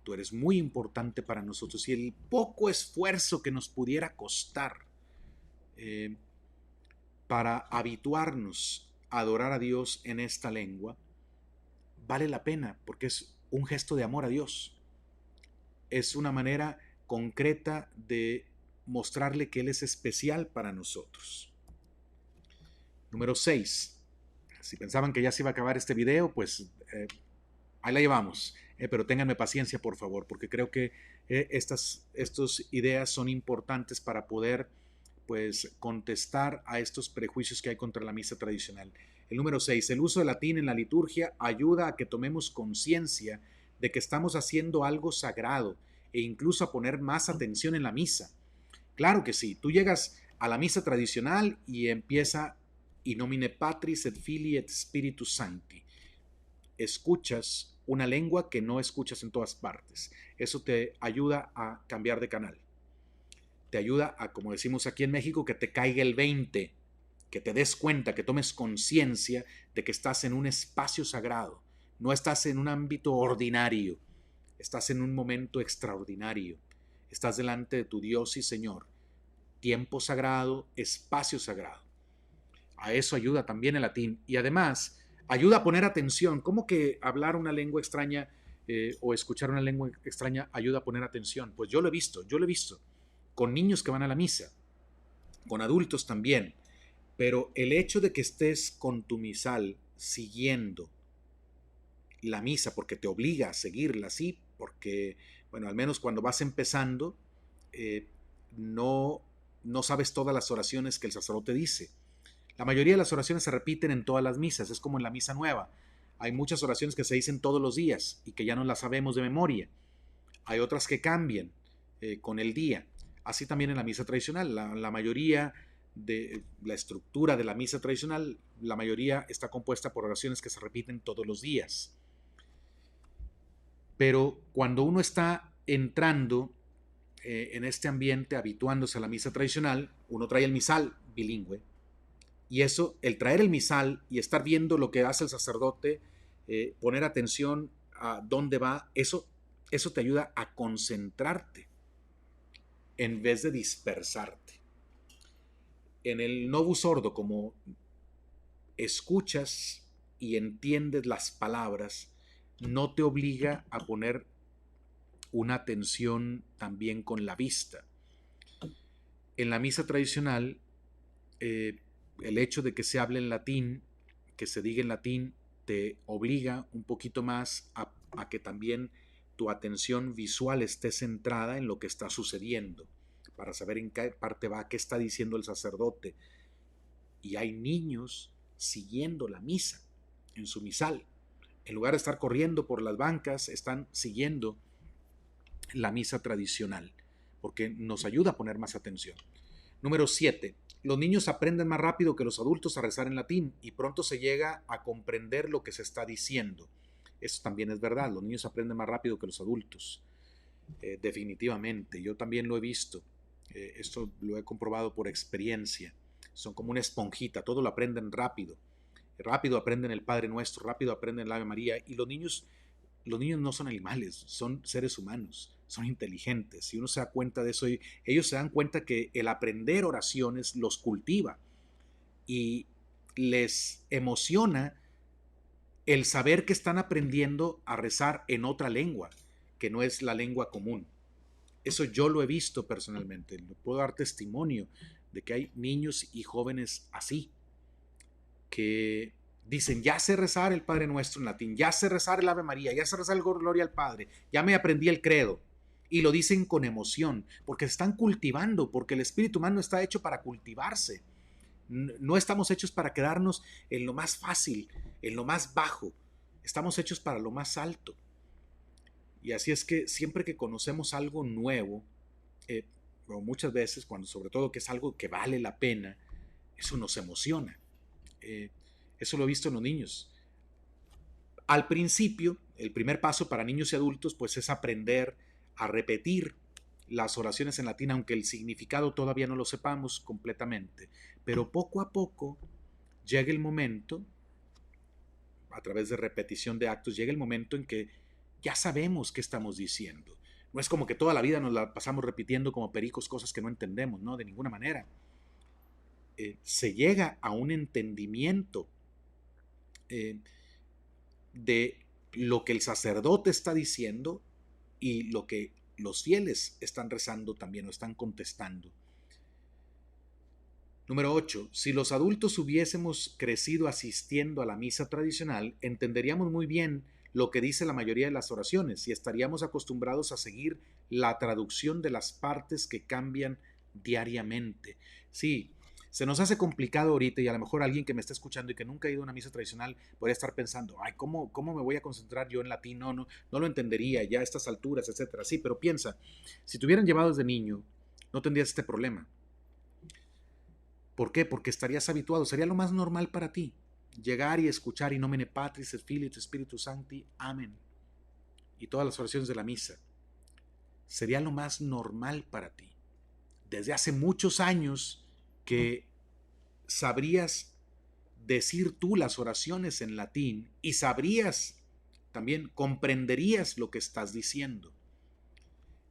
tú eres muy importante para nosotros, y el poco esfuerzo que nos pudiera costar para habituarnos a adorar a Dios en esta lengua, vale la pena, porque es un gesto de amor a Dios. Es una manera concreta de mostrarle que Él es especial para nosotros. Número 6. Si pensaban que ya se iba a acabar este video, pues ahí la llevamos. Pero ténganme paciencia, por favor, porque creo que estas ideas son importantes para poder, pues, contestar a estos prejuicios que hay contra la misa tradicional. El número 6. El uso del latín en la liturgia ayuda a que tomemos conciencia de que estamos haciendo algo sagrado e incluso a poner más atención en la misa. Claro que sí, tú llegas a la misa tradicional y empieza In nomine Patris et Filii et Spiritus Sancti. Escuchas una lengua que no escuchas en todas partes. Eso te ayuda a cambiar de canal. Te ayuda a, como decimos aquí en México, que te caiga el 20, que te des cuenta, que tomes conciencia de que estás en un espacio sagrado. No estás en un ámbito ordinario, estás en un momento extraordinario. Estás delante de tu Dios y Señor. Tiempo sagrado, espacio sagrado. A eso ayuda también el latín. Y además, ayuda a poner atención. ¿Cómo que hablar una lengua extraña o escuchar una lengua extraña ayuda a poner atención? Pues yo lo he visto con niños que van a la misa, con adultos también. Pero el hecho de que estés con tu misal siguiendo la misa, porque te obliga a seguirla así, porque, bueno, al menos cuando vas empezando, no sabes todas las oraciones que el sacerdote dice. La mayoría de las oraciones se repiten en todas las misas, es como en la misa nueva. Hay muchas oraciones que se dicen todos los días y que ya no las sabemos de memoria. Hay otras que cambian con el día. Así también en la misa tradicional. La mayoría de la estructura de la misa tradicional, la mayoría está compuesta por oraciones que se repiten todos los días. Pero cuando uno está entrando en este ambiente, habituándose a la misa tradicional, uno trae el misal bilingüe. Y eso, el traer el misal y estar viendo lo que hace el sacerdote, poner atención a dónde va, eso te ayuda a concentrarte en vez de dispersarte. En el Novus Ordo, como escuchas y entiendes las palabras, no te obliga a poner una atención también con la vista. En la misa tradicional, el hecho de que se hable en latín, que se diga en latín, te obliga un poquito más a que también tu atención visual esté centrada en lo que está sucediendo, para saber en qué parte va, qué está diciendo el sacerdote. Y hay niños siguiendo la misa en su misal. En lugar de estar corriendo por las bancas, están siguiendo la misa tradicional, porque nos ayuda a poner más atención. Número 7. Los niños aprenden más rápido que los adultos a rezar en latín y pronto se llega a comprender lo que se está diciendo. Eso también es verdad, los niños aprenden más rápido que los adultos. Definitivamente, yo también lo he visto. Esto lo he comprobado por experiencia. Son como una esponjita, todo lo aprenden rápido. Rápido aprenden el Padre Nuestro, rápido aprenden el Ave María. Y los niños no son animales, son seres humanos, son inteligentes. Si uno se da cuenta de eso, ellos se dan cuenta que el aprender oraciones los cultiva y les emociona el saber que están aprendiendo a rezar en otra lengua, que no es la lengua común. Eso yo lo he visto personalmente, lo puedo dar testimonio de que hay niños y jóvenes así, que dicen, ya sé rezar el Padre Nuestro en latín, ya sé rezar el Ave María, ya sé rezar el Gloria al Padre, ya me aprendí el credo. Y lo dicen con emoción, porque se están cultivando, porque el espíritu humano está hecho para cultivarse. No estamos hechos para quedarnos en lo más fácil, en lo más bajo. Estamos hechos para lo más alto. Y así es que siempre que conocemos algo nuevo, o muchas veces, cuando sobre todo que es algo que vale la pena, eso nos emociona. Eso lo he visto en los niños. Al principio, el primer paso para niños y adultos, pues es aprender a repetir las oraciones en latín, aunque el significado todavía no lo sepamos completamente. Pero poco a poco llega el momento, a través de repetición de actos, llega el momento en que ya sabemos qué estamos diciendo. No es como que toda la vida nos la pasamos repitiendo como pericos cosas que no entendemos, no, de ninguna manera. Se llega a un entendimiento de lo que el sacerdote está diciendo y lo que los fieles están rezando también o están contestando. Número 8. Si los adultos hubiésemos crecido asistiendo a la misa tradicional, entenderíamos muy bien lo que dice la mayoría de las oraciones y estaríamos acostumbrados a seguir la traducción de las partes que cambian diariamente. Sí, se nos hace complicado ahorita y a lo mejor alguien que me está escuchando y que nunca ha ido a una misa tradicional podría estar pensando, ay, ¿cómo me voy a concentrar yo en latín? No lo entendería ya a estas alturas, etcétera. Sí, pero piensa, si te hubieran llevado desde niño, no tendrías este problema. ¿Por qué? Porque estarías habituado, sería lo más normal para ti. Llegar y escuchar in nomine Patris et Filii et Spiritus Sancti, amén. Y todas las oraciones de la misa. Sería lo más normal para ti. Desde hace muchos años que sabrías decir tú las oraciones en latín y sabrías, también comprenderías lo que estás diciendo.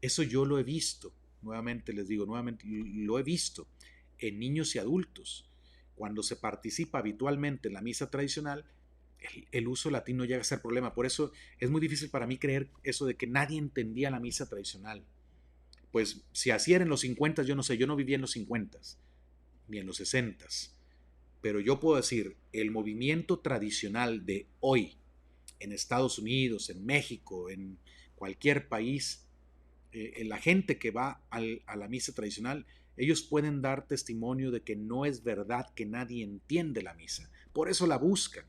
Eso yo lo he visto, nuevamente les digo, nuevamente lo he visto en niños y adultos. Cuando se participa habitualmente en la misa tradicional, el uso latín no llega a ser problema. Por eso es muy difícil para mí creer eso de que nadie entendía la misa tradicional. Pues si así era en los 50, yo no sé, yo no vivía en los 50 ni en los 60, pero yo puedo decir, el movimiento tradicional de hoy en Estados Unidos, en México, en cualquier país, la gente que va a la misa tradicional, ellos pueden dar testimonio de que no es verdad que nadie entiende la misa. Por eso la buscan.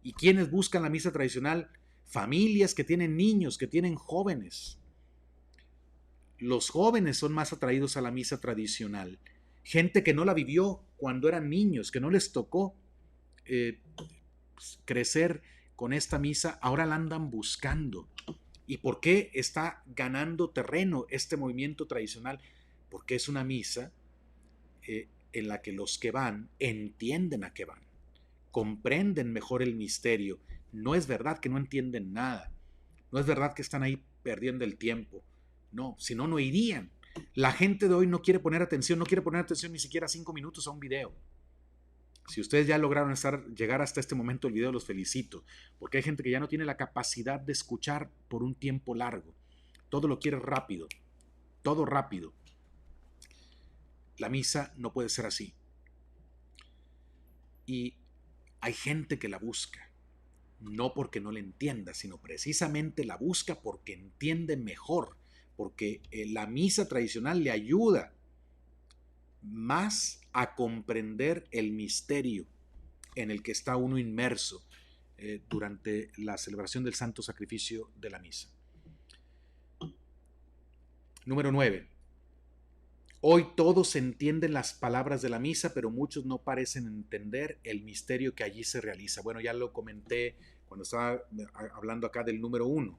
¿Y quiénes buscan la misa tradicional? Familias que tienen niños, que tienen jóvenes. Los jóvenes son más atraídos a la misa tradicional. Gente que no la vivió cuando eran niños, que no les tocó crecer con esta misa, ahora la andan buscando. ¿Y por qué está ganando terreno este movimiento tradicional? Porque es una misa en la que los que van entienden a qué van, comprenden mejor el misterio. No es verdad que no entienden nada, no es verdad que están ahí perdiendo el tiempo, no, si no, no irían. La gente de hoy no quiere poner atención, no quiere poner atención ni siquiera 5 minutos a un video. Si ustedes ya lograron llegar hasta este momento del video, los felicito, porque hay gente que ya no tiene la capacidad de escuchar por un tiempo largo. Todo lo quiere rápido, todo rápido. La misa no puede ser así. Y hay gente que la busca, no porque no la entienda, sino precisamente la busca porque entiende mejor, porque la misa tradicional le ayuda más a comprender el misterio en el que está uno inmerso durante la celebración del santo sacrificio de la misa. Número 9. Hoy todos entienden las palabras de la misa, pero muchos no parecen entender el misterio que allí se realiza. Bueno, ya lo comenté cuando estaba hablando acá del número 1.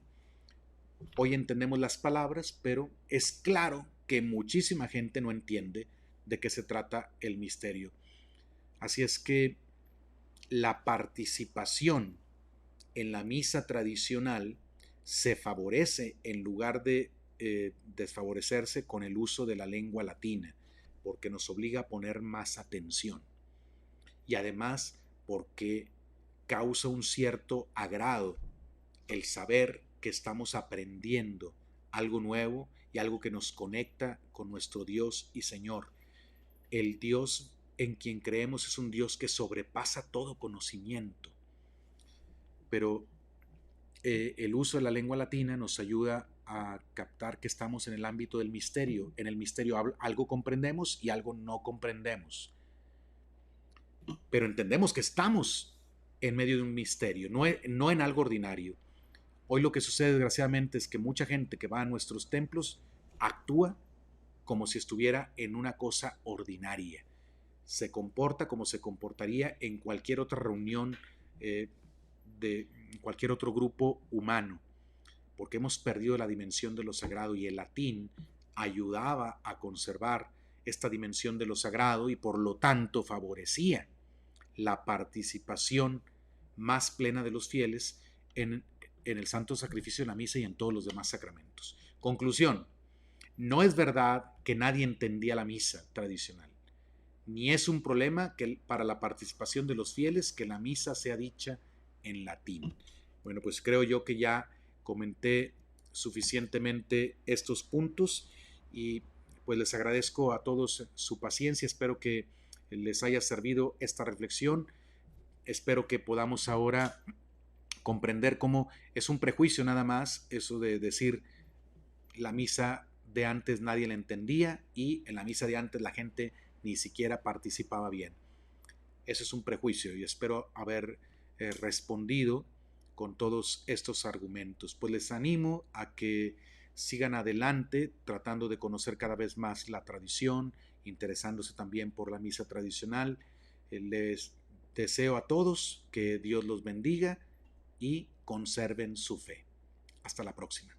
Hoy entendemos las palabras, pero es claro que muchísima gente no entiende de qué se trata el misterio. Así es que la participación en la misa tradicional se favorece en lugar de desfavorecerse con el uso de la lengua latina, porque nos obliga a poner más atención. Y además porque causa un cierto agrado el saber que estamos aprendiendo algo nuevo y algo que nos conecta con nuestro Dios y Señor. El Dios en quien creemos es un Dios que sobrepasa todo conocimiento. Pero el uso de la lengua latina nos ayuda a captar que estamos en el ámbito del misterio. En el misterio algo comprendemos y algo no comprendemos. Pero entendemos que estamos en medio de un misterio, no en algo ordinario. Hoy lo que sucede desgraciadamente es que mucha gente que va a nuestros templos actúa como si estuviera en una cosa ordinaria. Se comporta como se comportaría en cualquier otra reunión de cualquier otro grupo humano, porque hemos perdido la dimensión de lo sagrado y el latín ayudaba a conservar esta dimensión de lo sagrado y por lo tanto favorecía la participación más plena de los fieles en el santo sacrificio de la misa y en todos los demás sacramentos. Conclusión, no es verdad que nadie entendía la misa tradicional, ni es un problema para la participación de los fieles que la misa sea dicha en latín. Bueno, pues creo yo que ya comenté suficientemente estos puntos y pues les agradezco a todos su paciencia, espero que les haya servido esta reflexión, espero que podamos ahora comprender cómo es un prejuicio nada más eso de decir la misa de antes nadie la entendía y en la misa de antes la gente ni siquiera participaba bien. Eso es un prejuicio y espero haber respondido con todos estos argumentos. Pues les animo a que sigan adelante tratando de conocer cada vez más la tradición, interesándose también por la misa tradicional. Les deseo a todos que Dios los bendiga y conserven su fe. Hasta la próxima.